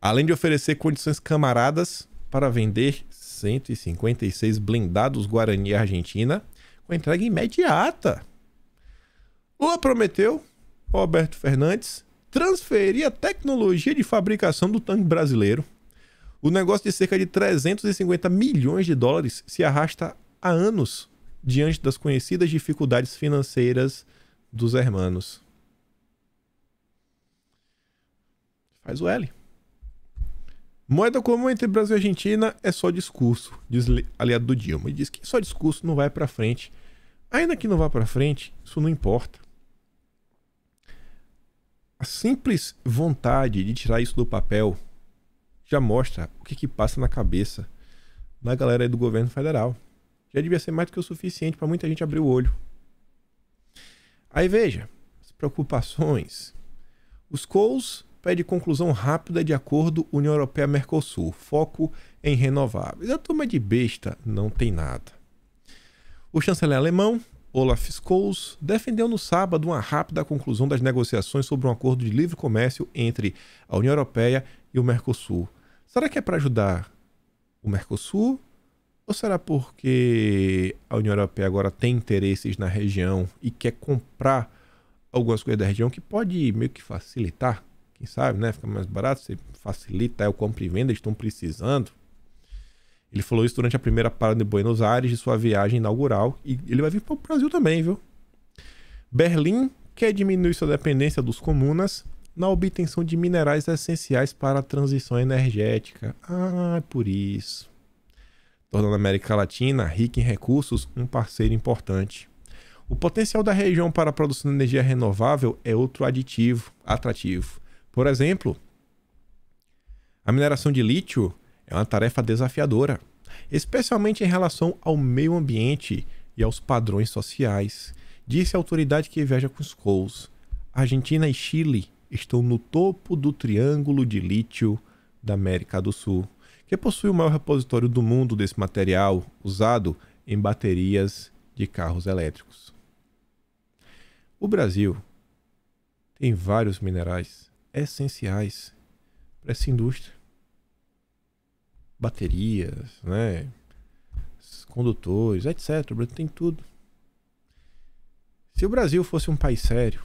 Além de oferecer condições camaradas para vender 156 blindados Guarani Argentina com entrega imediata. Lula prometeu, Roberto Fernandes, transferir a tecnologia de fabricação do tanque brasileiro. O negócio de cerca de 350 milhões de dólares se arrasta há anos diante das conhecidas dificuldades financeiras dos hermanos. Faz o L. Moeda comum entre Brasil e Argentina é só discurso, diz aliado do Dilma. E diz que só discurso não vai para frente. Ainda que não vá para frente, isso não importa. A simples vontade de tirar isso do papel já mostra o que passa na cabeça da galera aí do governo federal. Já devia ser mais do que o suficiente para muita gente abrir o olho. Aí veja, as preocupações. Os Cols pede conclusão rápida de acordo União Europeia-Mercosul. Foco em renováveis. A turma de besta não tem nada. O chanceler alemão, Olaf Scholz, defendeu no sábado uma rápida conclusão das negociações sobre um acordo de livre comércio entre a União Europeia e o Mercosul. Será que é para ajudar o Mercosul? Ou será porque a União Europeia agora tem interesses na região e quer comprar algumas coisas da região que pode meio que facilitar? Quem sabe, né? Fica mais barato, você facilita, o compra e venda, eles estão precisando. Ele falou isso durante a primeira parada de Buenos Aires de sua viagem inaugural. E ele vai vir para o Brasil também, viu? Berlim quer diminuir sua dependência dos comunas na obtenção de minerais essenciais para a transição energética. É por isso. Tornando a América Latina, rica em recursos, um parceiro importante. O potencial da região para a produção de energia renovável é outro aditivo atrativo. Por exemplo, a mineração de lítio é uma tarefa desafiadora, especialmente em relação ao meio ambiente e aos padrões sociais, disse a autoridade que viaja com os Cols. Argentina e Chile estão no topo do triângulo de lítio da América do Sul, que possui o maior repositório do mundo desse material usado em baterias de carros elétricos. O Brasil tem vários minerais essenciais para essa indústria. Baterias, né? Condutores, etc. O Brasil tem tudo. Se o Brasil fosse um país sério,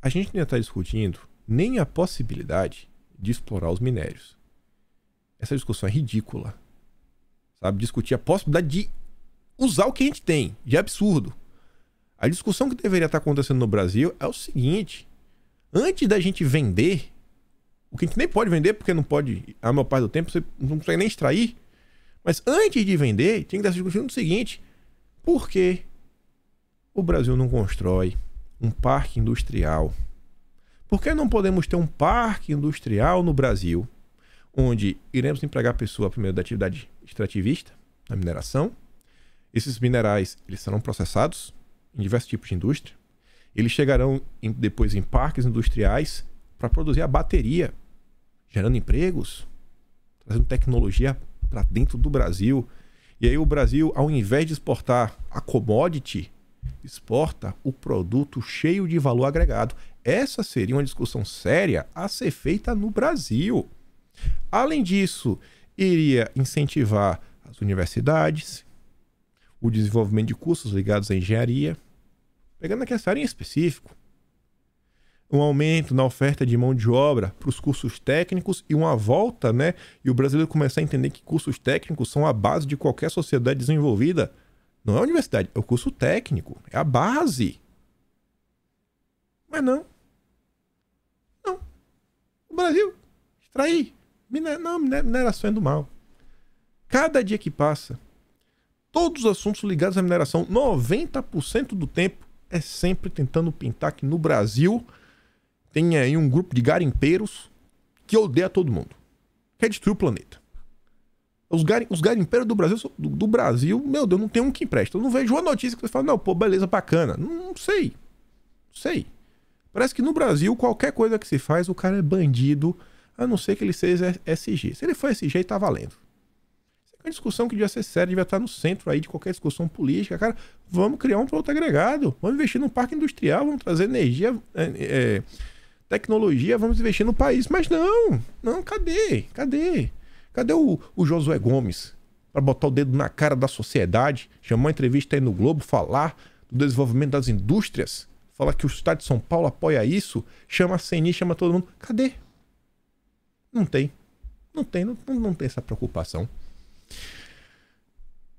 a gente não ia estar discutindo nem a possibilidade de explorar os minérios. essa discussão é ridícula. Sabe? Discutir a possibilidade de usar o que a gente tem, de absurdo. A discussão que deveria estar acontecendo no Brasil é o seguinte: antes da gente vender, o que a gente nem pode vender, porque não pode, a maior parte do tempo, você não consegue nem extrair. Mas antes de vender, tem que estar discutindo o seguinte: por que o Brasil não constrói um parque industrial? Por que não podemos ter um parque industrial no Brasil, onde iremos empregar a pessoa primeiro da atividade extrativista, na mineração? Esses minerais, eles serão processados em diversos tipos de indústria. Eles chegarão depois em parques industriais para produzir a bateria, gerando empregos, trazendo tecnologia para dentro do Brasil. E aí o Brasil, ao invés de exportar a commodity, exporta o produto cheio de valor agregado. Essa seria uma discussão séria a ser feita no Brasil. Além disso, iria incentivar as universidades, o desenvolvimento de cursos ligados à engenharia, pegando aqui essa área em específico, um aumento na oferta de mão de obra para os cursos técnicos e uma volta, né? E o brasileiro começar a entender que cursos técnicos são a base de qualquer sociedade desenvolvida. Não é a universidade, é o curso técnico, é a base. Mas não. Não. O Brasil, extrair. Mineração é do mal. Cada dia que passa, todos os assuntos ligados à mineração, 90% do tempo, é sempre tentando pintar que no Brasil tem aí um grupo de garimpeiros que odeia todo mundo. Quer destruir o planeta. Os garimpeiros do Brasil, meu Deus, não tem um que presta. Eu não vejo uma notícia que você fala, não, pô, beleza, bacana. Não sei. Parece que no Brasil, qualquer coisa que se faz, o cara é bandido, a não ser que ele seja SG. Se ele for SG, tá valendo. Isso é uma discussão que devia ser séria, devia estar no centro aí de qualquer discussão política. Cara, vamos criar um produto agregado, vamos investir num parque industrial, vamos trazer energia, tecnologia, vamos investir no país. Mas não, cadê? Cadê o Josué Gomes para botar o dedo na cara da sociedade, chamar uma entrevista aí no Globo, falar do desenvolvimento das indústrias, falar que o estado de São Paulo apoia isso, chama a CNI, chama todo mundo? Cadê? Não tem essa preocupação.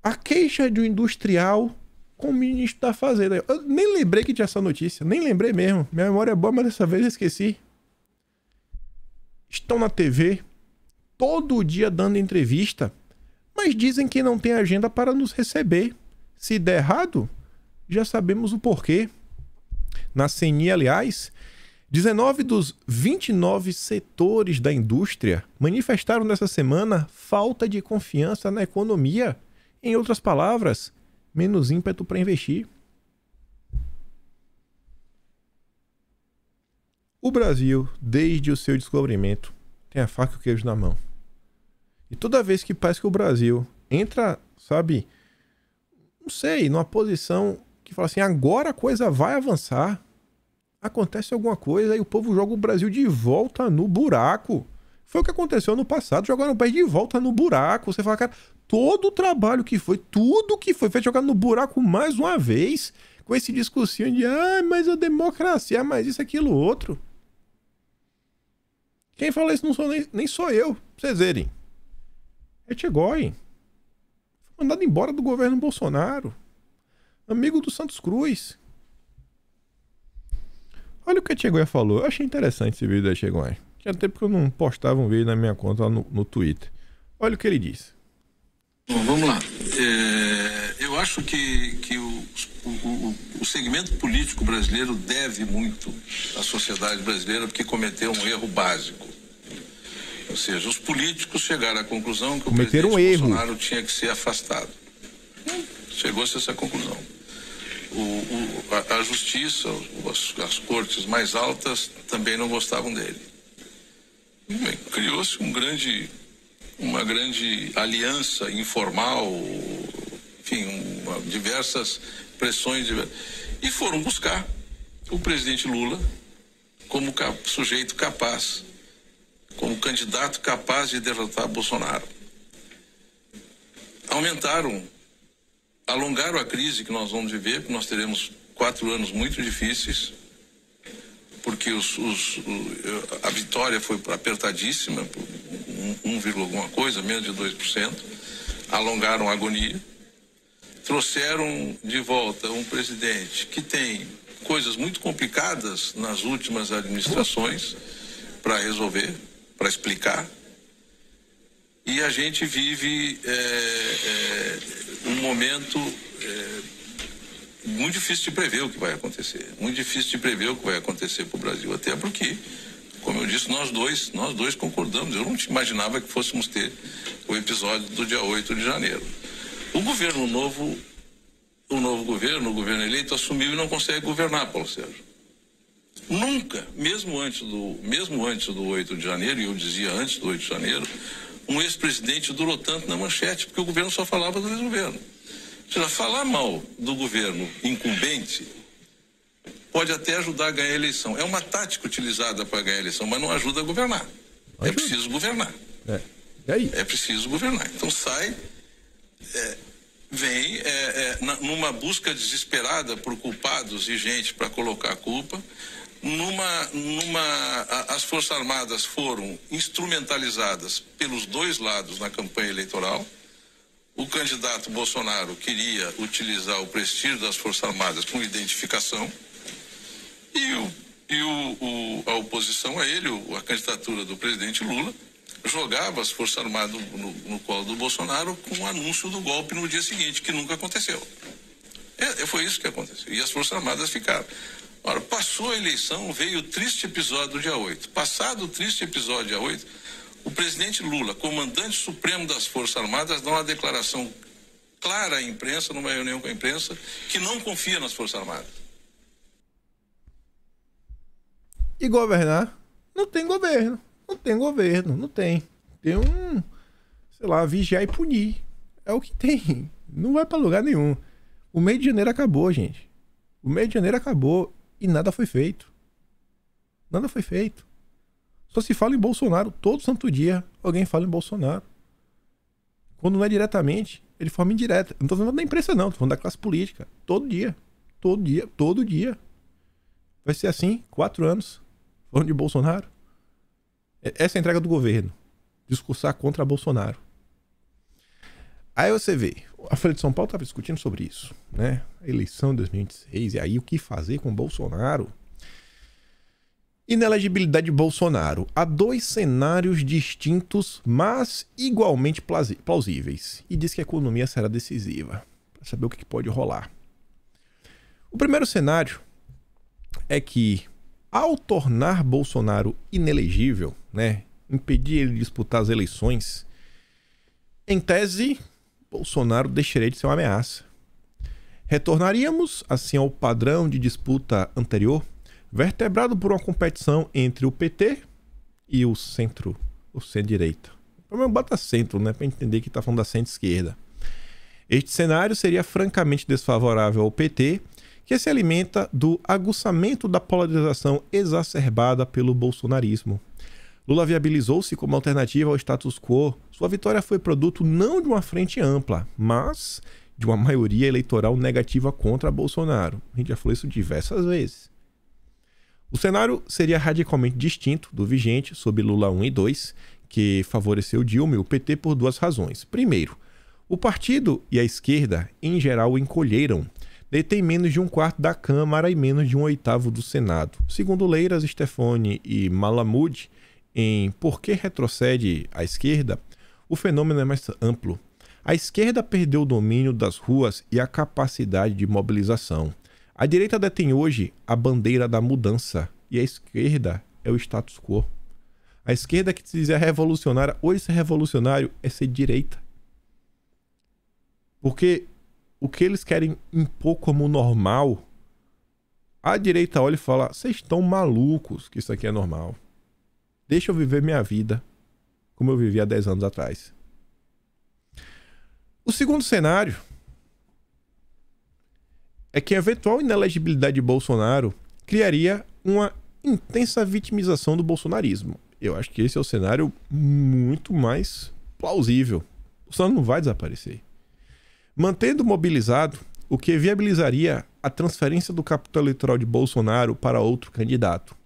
A queixa de um industrial com o ministro da Fazenda. Eu nem lembrei que tinha essa notícia, nem lembrei mesmo. Minha memória é boa, mas dessa vez eu esqueci. Estão na TV todo dia dando entrevista, mas dizem que não tem agenda para nos receber. Se der errado, já sabemos o porquê. Na CNI, aliás, 19 dos 29 setores da indústria manifestaram nessa semana falta de confiança na economia. Em outras palavras, menos ímpeto para investir. O Brasil, desde o seu descobrimento, tem a faca e o queijo na mão. E toda vez que parece que o Brasil entra, sabe, não sei, numa posição que fala assim, agora a coisa vai avançar, acontece alguma coisa e o povo joga o Brasil de volta no buraco. Foi o que aconteceu no passado, jogaram o país de volta no buraco. Você fala, cara, todo o trabalho que foi, tudo que foi feito, jogar no buraco mais uma vez, com esse discursinho de, mas a democracia, mas isso, aquilo, outro. Quem fala isso não sou nem sou eu, pra vocês verem. Etchegói foi mandado embora do governo Bolsonaro. Amigo do Santos Cruz. Olha o que a Etchegói falou. Eu achei interessante esse vídeo da Etchegói. Tinha tempo que eu não postava um vídeo na minha conta lá no Twitter. Olha o que ele disse. Bom, vamos lá. Eu acho que o segmento político brasileiro deve muito à sociedade brasileira porque cometeu um erro básico. Ou seja, os políticos chegaram à conclusão que o presidente Bolsonaro tinha que ser afastado. Chegou-se a essa conclusão. A justiça, as cortes mais altas também não gostavam dele. Criou-se uma grande aliança informal, enfim, diversas pressões, e foram buscar o presidente Lula como sujeito capaz, como candidato capaz de derrotar Bolsonaro. Alongaram a crise que nós vamos viver, porque nós teremos 4 anos muito difíceis, porque a vitória foi apertadíssima, 1, alguma coisa, menos de 2%, alongaram a agonia, trouxeram de volta um presidente que tem coisas muito complicadas nas últimas administrações para resolver, para explicar, e a gente vive um momento muito difícil de prever o que vai acontecer, muito difícil de prever o que vai acontecer para o Brasil, até porque, como eu disse, nós dois concordamos. Eu não imaginava que fôssemos ter o episódio do dia 8 de janeiro. O novo governo, o governo eleito, assumiu e não consegue governar, Paulo Sérgio. Nunca, mesmo antes do 8 de janeiro, e eu dizia antes do 8 de janeiro, um ex-presidente durou tanto na manchete, porque o governo só falava do ex-governo. Ou seja, falar mal do governo incumbente pode até ajudar a ganhar a eleição. É uma tática utilizada para ganhar a eleição, mas não ajuda a governar. É preciso governar. E aí? É preciso governar. Então vem numa busca desesperada por culpados e gente para colocar a culpa. As Forças Armadas foram instrumentalizadas pelos dois lados na campanha eleitoral. O candidato Bolsonaro queria utilizar o prestígio das Forças Armadas com identificação e a oposição a ele, a candidatura do presidente Lula, jogava as Forças Armadas no colo do Bolsonaro com o anúncio do golpe no dia seguinte, que nunca aconteceu. Foi isso que aconteceu. E as Forças Armadas ficaram. Ora, passou a eleição, veio o triste episódio do dia 8. Passado o triste episódio do dia 8, o presidente Lula, comandante supremo das Forças Armadas, dá uma declaração clara à imprensa, numa reunião com a imprensa, que não confia nas Forças Armadas. E governar? Não tem governo. Não tem. Tem vigiar e punir. É o que tem. Não vai pra lugar nenhum. O mês de janeiro acabou, gente. O mês de janeiro acabou e nada foi feito. Só se fala em Bolsonaro. Todo santo dia alguém fala em Bolsonaro. Quando não é diretamente, ele forma indireta. Não tô falando da imprensa não, tô falando da classe política. Todo dia. Vai ser assim, 4 anos. Falando de Bolsonaro. Essa é a entrega do governo. Discursar contra Bolsonaro. Aí você vê, a Folha de São Paulo estava discutindo sobre isso, né? A eleição de 2026, e aí o que fazer com Bolsonaro? Inelegibilidade de Bolsonaro. Há 2 cenários distintos, mas igualmente plausíveis. E diz que a economia será decisiva. Para saber o que pode rolar. O primeiro cenário é que, ao tornar Bolsonaro inelegível, né, impedir ele de disputar as eleições, em tese, Bolsonaro deixaria de ser uma ameaça. Retornaríamos, assim, ao padrão de disputa anterior, vertebrado por uma competição entre o PT e o centro-direita. Pelo menos bota centro, né, para entender que está falando da centro-esquerda. Este cenário seria francamente desfavorável ao PT, que se alimenta do aguçamento da polarização exacerbada pelo bolsonarismo. Lula viabilizou-se como alternativa ao status quo. Sua vitória foi produto não de uma frente ampla, mas de uma maioria eleitoral negativa contra Bolsonaro. A gente já falou isso diversas vezes. O cenário seria radicalmente distinto do vigente sob Lula 1 e 2, que favoreceu Dilma e o PT por 2 razões. Primeiro, o partido e a esquerda, em geral, o encolheram. Detém menos de 1/4 da Câmara e menos de 1/8 do Senado. Segundo Leiras, Stefani e Malamud, em Por que retrocede a esquerda, o fenômeno é mais amplo. A esquerda perdeu o domínio das ruas e a capacidade de mobilização. A direita detém hoje a bandeira da mudança e a esquerda é o status quo. A esquerda que se dizia revolucionária, hoje ser revolucionário é ser direita. Porque o que eles querem impor como normal, a direita olha e fala: vocês estão malucos que isso aqui é normal. Deixa eu viver minha vida como eu vivia há 10 anos atrás. O segundo cenário é que a eventual inelegibilidade de Bolsonaro criaria uma intensa vitimização do bolsonarismo. Eu acho que esse é o cenário muito mais plausível. O Bolsonaro não vai desaparecer. Mantendo mobilizado, o que viabilizaria a transferência do capital eleitoral de Bolsonaro para outro candidato.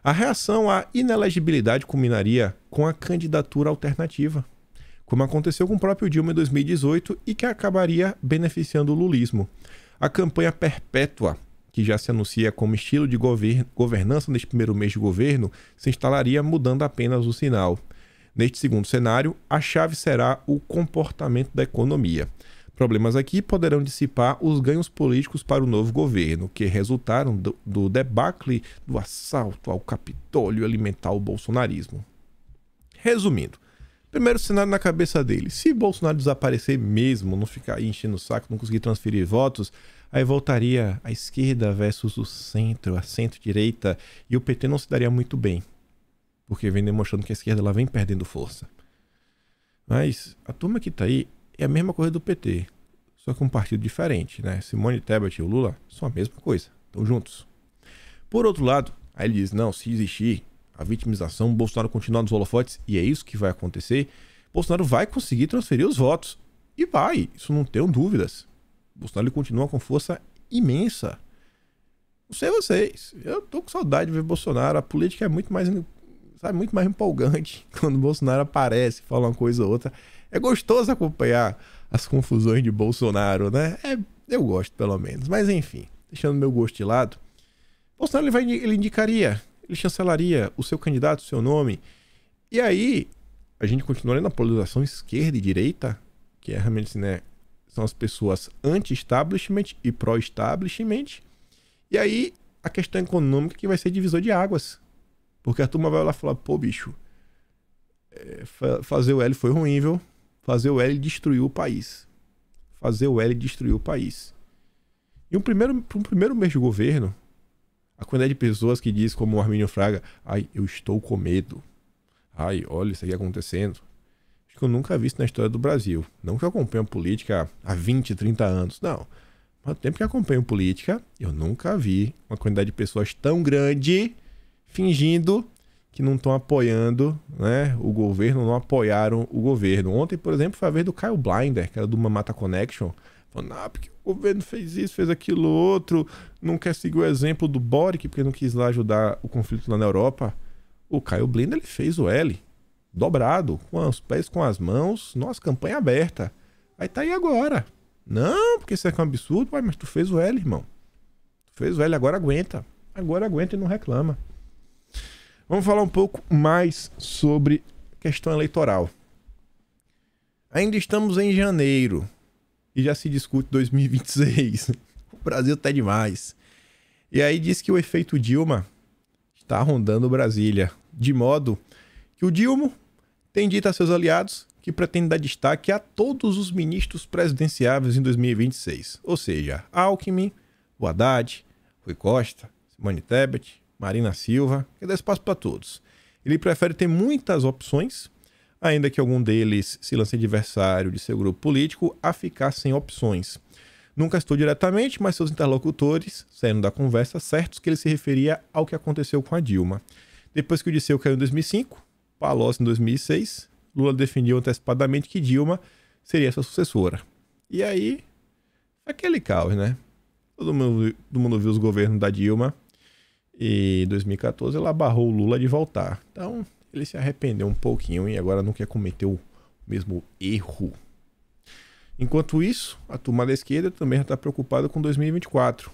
A reação à inelegibilidade culminaria com a candidatura alternativa, como aconteceu com o próprio Dilma em 2018 e que acabaria beneficiando o lulismo. A campanha perpétua, que já se anuncia como estilo de governança neste primeiro mês de governo, se instalaria mudando apenas o sinal. Neste segundo cenário, a chave será o comportamento da economia. Problemas aqui poderão dissipar os ganhos políticos para o novo governo, que resultaram do debacle do assalto ao Capitólio alimentar o bolsonarismo. Resumindo, primeiro cenário na cabeça dele: se Bolsonaro desaparecer mesmo, não ficar aí enchendo o saco, não conseguir transferir votos, aí voltaria a esquerda versus o centro, a centro-direita, e o PT não se daria muito bem, porque vem demonstrando que a esquerda ela vem perdendo força. Mas a turma que tá aí é a mesma coisa do PT, só que um partido diferente, né? Simone Tebet e o Lula são a mesma coisa, estão juntos. Por outro lado, aí ele diz, não, se existir a vitimização, Bolsonaro continuar nos holofotes, e é isso que vai acontecer, Bolsonaro vai conseguir transferir os votos. E vai, isso não tenho dúvidas. Bolsonaro ele continua com força imensa. Não sei vocês, eu tô com saudade de ver Bolsonaro, a política é muito mais empolgante quando Bolsonaro aparece, fala uma coisa ou outra. É gostoso acompanhar as confusões de Bolsonaro, né? Eu gosto, pelo menos. Mas, enfim, deixando meu gosto de lado, Bolsonaro ele indicaria, ele chancelaria o seu candidato, o seu nome. E aí, a gente continuaria na polarização esquerda e direita, que é realmente, né, são as pessoas anti-establishment e pró-establishment. E aí, a questão econômica que vai ser divisor de águas. Porque a turma vai lá falar, pô, bicho, fazer o L foi ruim, viu? Fazer o L destruiu o país. Fazer o L destruiu o país. E para um primeiro mês de governo, a quantidade de pessoas que diz, como o Armínio Fraga, ai, eu estou com medo. Ai, olha isso aqui acontecendo. Acho que eu nunca vi isso na história do Brasil. Não que eu acompanho política há 20, 30 anos, não. Mas o tempo que eu acompanho política, eu nunca vi uma quantidade de pessoas tão grande fingindo que não estão apoiando, né, o governo, não apoiaram o governo. Ontem, por exemplo, foi a vez do Caio Blinder, que era do Mamata Connection, falando, porque o governo fez isso, fez aquilo outro, não quer seguir o exemplo do Boric, porque não quis lá ajudar o conflito lá na Europa. O Caio Blinder, ele fez o L, dobrado, com os pés, com as mãos, nossa, campanha aberta. Aí tá aí agora. Não, porque isso é um absurdo, mas tu fez o L, irmão. Tu fez o L, agora aguenta. Agora aguenta e não reclama. Vamos falar um pouco mais sobre questão eleitoral. Ainda estamos em janeiro e já se discute 2026. O Brasil tá demais. E aí diz que o efeito Dilma está rondando Brasília, de modo que o Dilma tem dito a seus aliados que pretende dar destaque a todos os ministros presidenciáveis em 2026. Ou seja, Alckmin, o Haddad, Rui Costa, Simone Tebet, Marina Silva, que dá espaço para todos. Ele prefere ter muitas opções, ainda que algum deles se lance adversário de seu grupo político, a ficar sem opções. Nunca estou diretamente, mas seus interlocutores saíram da conversa certos que ele se referia ao que aconteceu com a Dilma. Depois que o Disseu caiu em 2005, Palocci em 2006, Lula defendia antecipadamente que Dilma seria sua sucessora. E aí, aquele caos, né? Todo mundo viu os governos da Dilma. E em 2014 ela barrou o Lula de voltar. Então ele se arrependeu um pouquinho e agora não quer cometer o mesmo erro. Enquanto isso, a turma da esquerda também já está preocupada com 2024.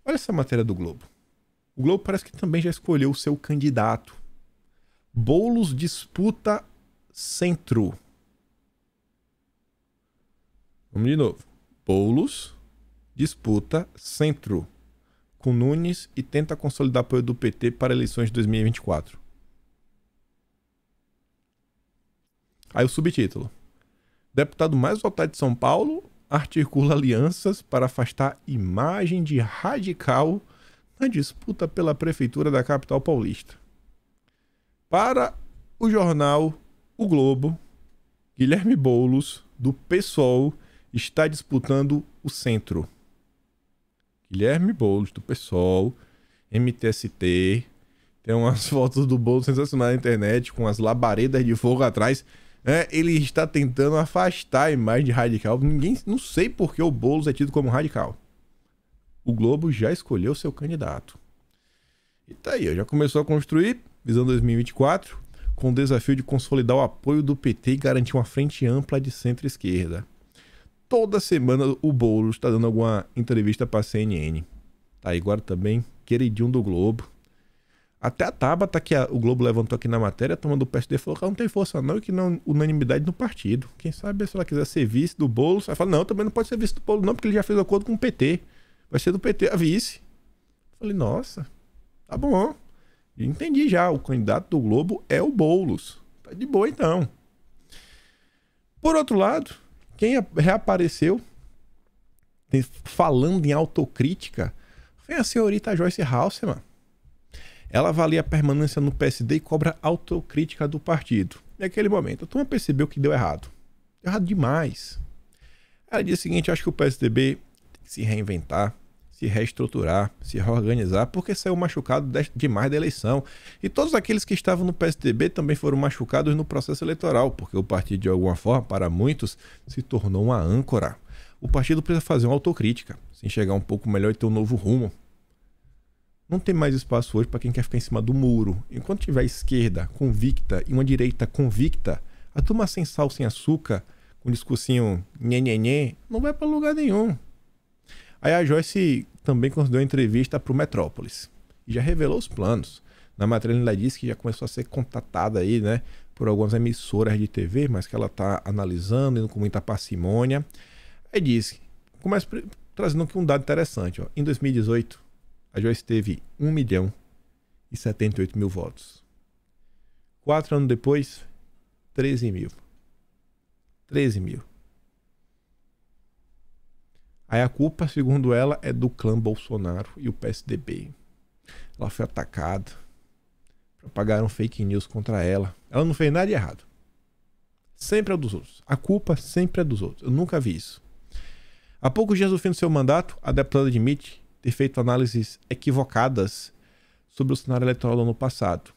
Olha essa matéria do Globo. O Globo parece que também já escolheu o seu candidato. Boulos disputa centro. Vamos de novo. Boulos disputa centro com Nunes e tenta consolidar apoio do PT para eleições de 2024. Aí o subtítulo. Deputado mais votado de São Paulo articula alianças para afastar imagem de radical na disputa pela prefeitura da capital paulista. Para o jornal O Globo, Guilherme Boulos, do PSOL, está disputando o centro. Guilherme Boulos, do PSOL, MTST, tem umas fotos do Boulos sensacionais na internet, com as labaredas de fogo atrás. Ele está tentando afastar a imagem de radical. Não sei por que o Boulos é tido como radical. O Globo já escolheu seu candidato. E tá aí, ó, já começou a construir, visão 2024, com o desafio de consolidar o apoio do PT e garantir uma frente ampla de centro-esquerda. Toda semana o Boulos está dando alguma entrevista para a CNN. Tá aí agora também, queridinho do Globo. Até a Tabata, que o Globo levantou aqui na matéria, tomando o PSD, falou que ela não tem força não e que não unanimidade no partido. Quem sabe se ela quiser ser vice do Boulos, ela fala, não, também não pode ser vice do Boulos não, porque ele já fez acordo com o PT. Vai ser do PT a vice. Falei, nossa, tá bom. Entendi já, o candidato do Globo é o Boulos. Tá de boa então. Por outro lado, quem reapareceu falando em autocrítica foi a senhorita Joyce Hasselmann. Ela avalia a permanência no PSD e cobra autocrítica do partido. Naquele momento, a turma percebeu que deu errado. Deu errado demais. Ela disse o seguinte, acho que o PSDB tem que se reinventar, se reestruturar, se reorganizar, porque saiu machucado demais da eleição. E todos aqueles que estavam no PSDB também foram machucados no processo eleitoral, porque o partido, de alguma forma, para muitos, se tornou uma âncora. O partido precisa fazer uma autocrítica, se enxergar um pouco melhor e ter um novo rumo. Não tem mais espaço hoje para quem quer ficar em cima do muro. Enquanto tiver a esquerda convicta e uma direita convicta, a turma sem sal, sem açúcar, com um discursinho nhenhenhê, não vai para lugar nenhum. Aí a Joyce também concedeu entrevista para o Metrópolis e já revelou os planos. Na matéria ela disse que já começou a ser contatada aí, né, por algumas emissoras de TV, mas que ela está analisando, indo com muita parcimônia. Aí disse, começa trazendo aqui um dado interessante. Ó. Em 2018, a Joyce teve 1.078.000 votos. 4 anos depois, 13 mil. 13 mil. Aí a culpa, segundo ela, é do clã Bolsonaro e o PSDB. Ela foi atacada. Propagaram fake news contra ela. Ela não fez nada de errado. Sempre é dos outros. A culpa sempre é dos outros. Eu nunca vi isso. Há poucos dias do fim do seu mandato, a deputada admite ter feito análises equivocadas sobre o cenário eleitoral do ano passado.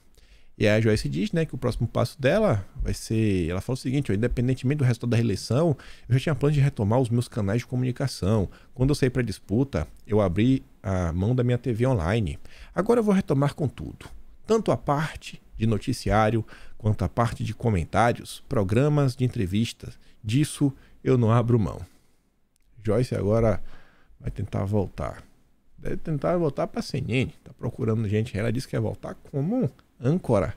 E aí a Joyce diz, né, que o próximo passo dela vai ser... Ela fala o seguinte, ó, independentemente do resultado da reeleição, eu já tinha plano de retomar os meus canais de comunicação. Quando eu saí para a disputa, eu abri a mão da minha TV online. Agora eu vou retomar com tudo. Tanto a parte de noticiário, quanto a parte de comentários, programas de entrevistas. Disso eu não abro mão. Joyce agora vai tentar voltar. Deve tentar voltar para a CNN. Tá procurando gente. Ela disse que quer voltar como âncora.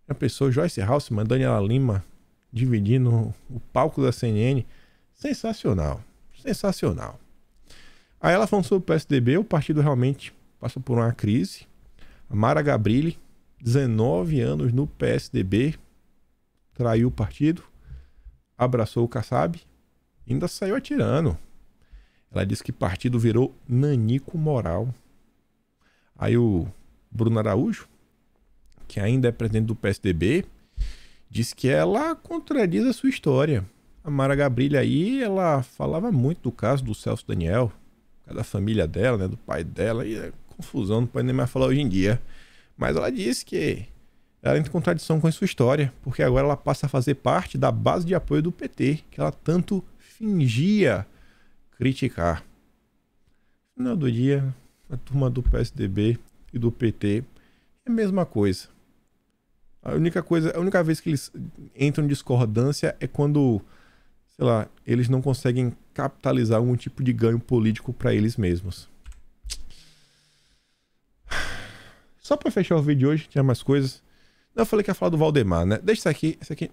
A pessoa Joyce Hasselmann, Daniela Lima dividindo o palco da CNN. Sensacional. Sensacional. Aí ela falando sobre o PSDB. O partido realmente passa por uma crise. A Mara Gabrilli, 19 anos no PSDB, traiu o partido, abraçou o Kassab, ainda saiu atirando. Ela disse que o partido virou nanico moral. Aí o Bruno Araújo, que ainda é presidente do PSDB, disse que ela contradiz a sua história. A Mara Gabrilli aí, ela falava muito do caso do Celso Daniel, da família dela, né, do pai dela, e é confusão, não pode nem mais falar hoje em dia. Mas ela disse que ela entra em contradição com a sua história, porque agora ela passa a fazer parte da base de apoio do PT, que ela tanto fingia criticar. No final do dia, a turma do PSDB e do PT é a mesma coisa. A única vez que eles entram em discordância é quando, sei lá, eles não conseguem capitalizar algum tipo de ganho político para eles mesmos. Só para fechar o vídeo de hoje, tinha mais coisas. Eu falei que ia falar do Valdemar, né? Deixa isso aqui.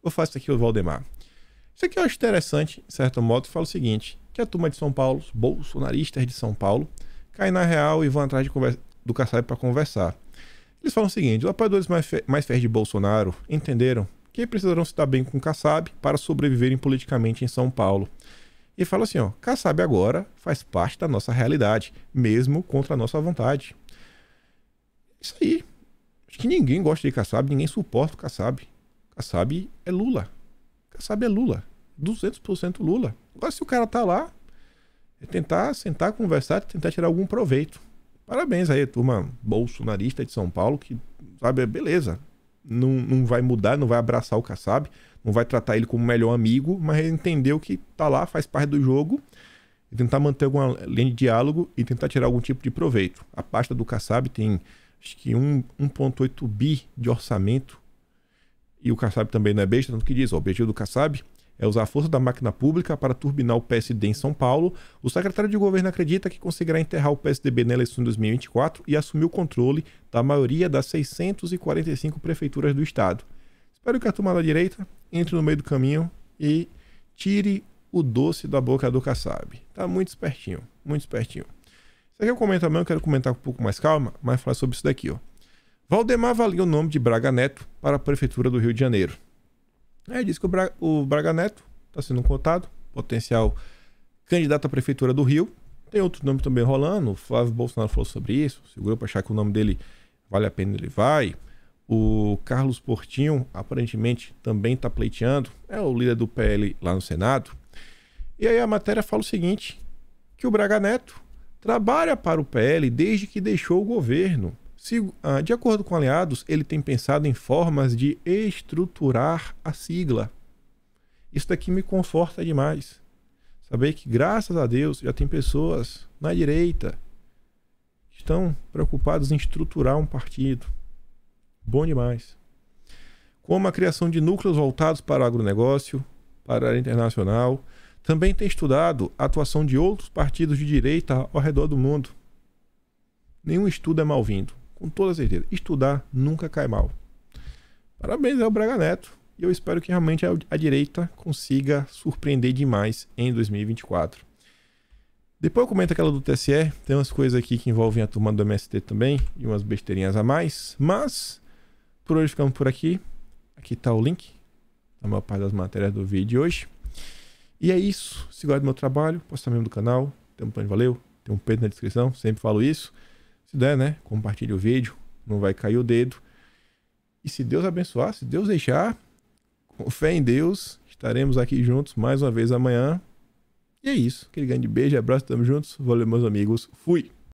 Vou fazer isso aqui, o Valdemar. Isso aqui eu acho interessante, de certo modo, fala o seguinte, que a turma de São Paulo, os bolsonaristas de São Paulo, caem na real e vão atrás do Kassab para conversar. Eles falam o seguinte, os apoiadores mais fiéis de Bolsonaro entenderam que precisarão se dar bem com o Kassab para sobreviverem politicamente em São Paulo. E fala assim, ó, Kassab agora faz parte da nossa realidade, mesmo contra a nossa vontade. Isso aí. Acho que ninguém gosta de Kassab, ninguém suporta o Kassab. Kassab é Lula. Kassab é Lula. 200% Lula. Agora, se o cara tá lá, é tentar sentar, conversar, tentar tirar algum proveito. Parabéns aí, turma bolsonarista de São Paulo, que, sabe, beleza. Não vai mudar, não vai abraçar o Kassab, não vai tratar ele como melhor amigo, mas ele entendeu que tá lá, faz parte do jogo e tentar manter alguma linha de diálogo e tentar tirar algum tipo de proveito. A pasta do Kassab tem, acho que 1,8 bi de orçamento, e o Kassab também não é besta, tanto que diz, o objetivo do Kassab é usar a força da máquina pública para turbinar o PSD em São Paulo. O secretário de governo acredita que conseguirá enterrar o PSDB na eleição de 2024 e assumir o controle da maioria das 645 prefeituras do estado. Espero que a turma da direita entre no meio do caminho e tire o doce da boca do Kassab. Tá muito espertinho, muito espertinho. Isso aqui eu comento também, eu quero comentar com um pouco mais calma, mas falar sobre isso daqui, ó. Valdemar avalia o nome de Braga Neto para a prefeitura do Rio de Janeiro. Diz que o Braga Neto está sendo cotado, potencial candidato à prefeitura do Rio. Tem outro nome também rolando, o Flávio Bolsonaro falou sobre isso, se o grupo achar que o nome dele vale a pena, ele vai. O Carlos Portinho, aparentemente, também está pleiteando, é o líder do PL lá no Senado. E aí a matéria fala o seguinte, que o Braga Neto trabalha para o PL desde que deixou o governo. De acordo com aliados, ele tem pensado em formas de estruturar a sigla. Isso daqui me conforta demais. Saber que, graças a Deus, já tem pessoas na direita que estão preocupadas em estruturar um partido. Bom demais. Como a criação de núcleos voltados para o agronegócio, para a área internacional. Também tem estudado a atuação de outros partidos de direita ao redor do mundo. Nenhum estudo é mal-vindo. Com toda certeza, estudar nunca cai mal. Parabéns ao Braga Neto. E eu espero que realmente a direita consiga surpreender demais em 2024. Depois eu comento aquela do TSE. Tem umas coisas aqui que envolvem a turma do MST também. E umas besteirinhas a mais. Mas, por hoje ficamos por aqui. Aqui está o link da maior parte das matérias do vídeo de hoje. E é isso. Se gosta do meu trabalho, posta mesmo do canal. Tem um plano de valeu. Tem um peito na descrição. Sempre falo isso. Se der, né? Compartilhe o vídeo. Não vai cair o dedo. E se Deus abençoar, se Deus deixar, com fé em Deus, estaremos aqui juntos mais uma vez amanhã. E é isso. Aquele grande beijo, abraço, tamo juntos. Valeu, meus amigos. Fui!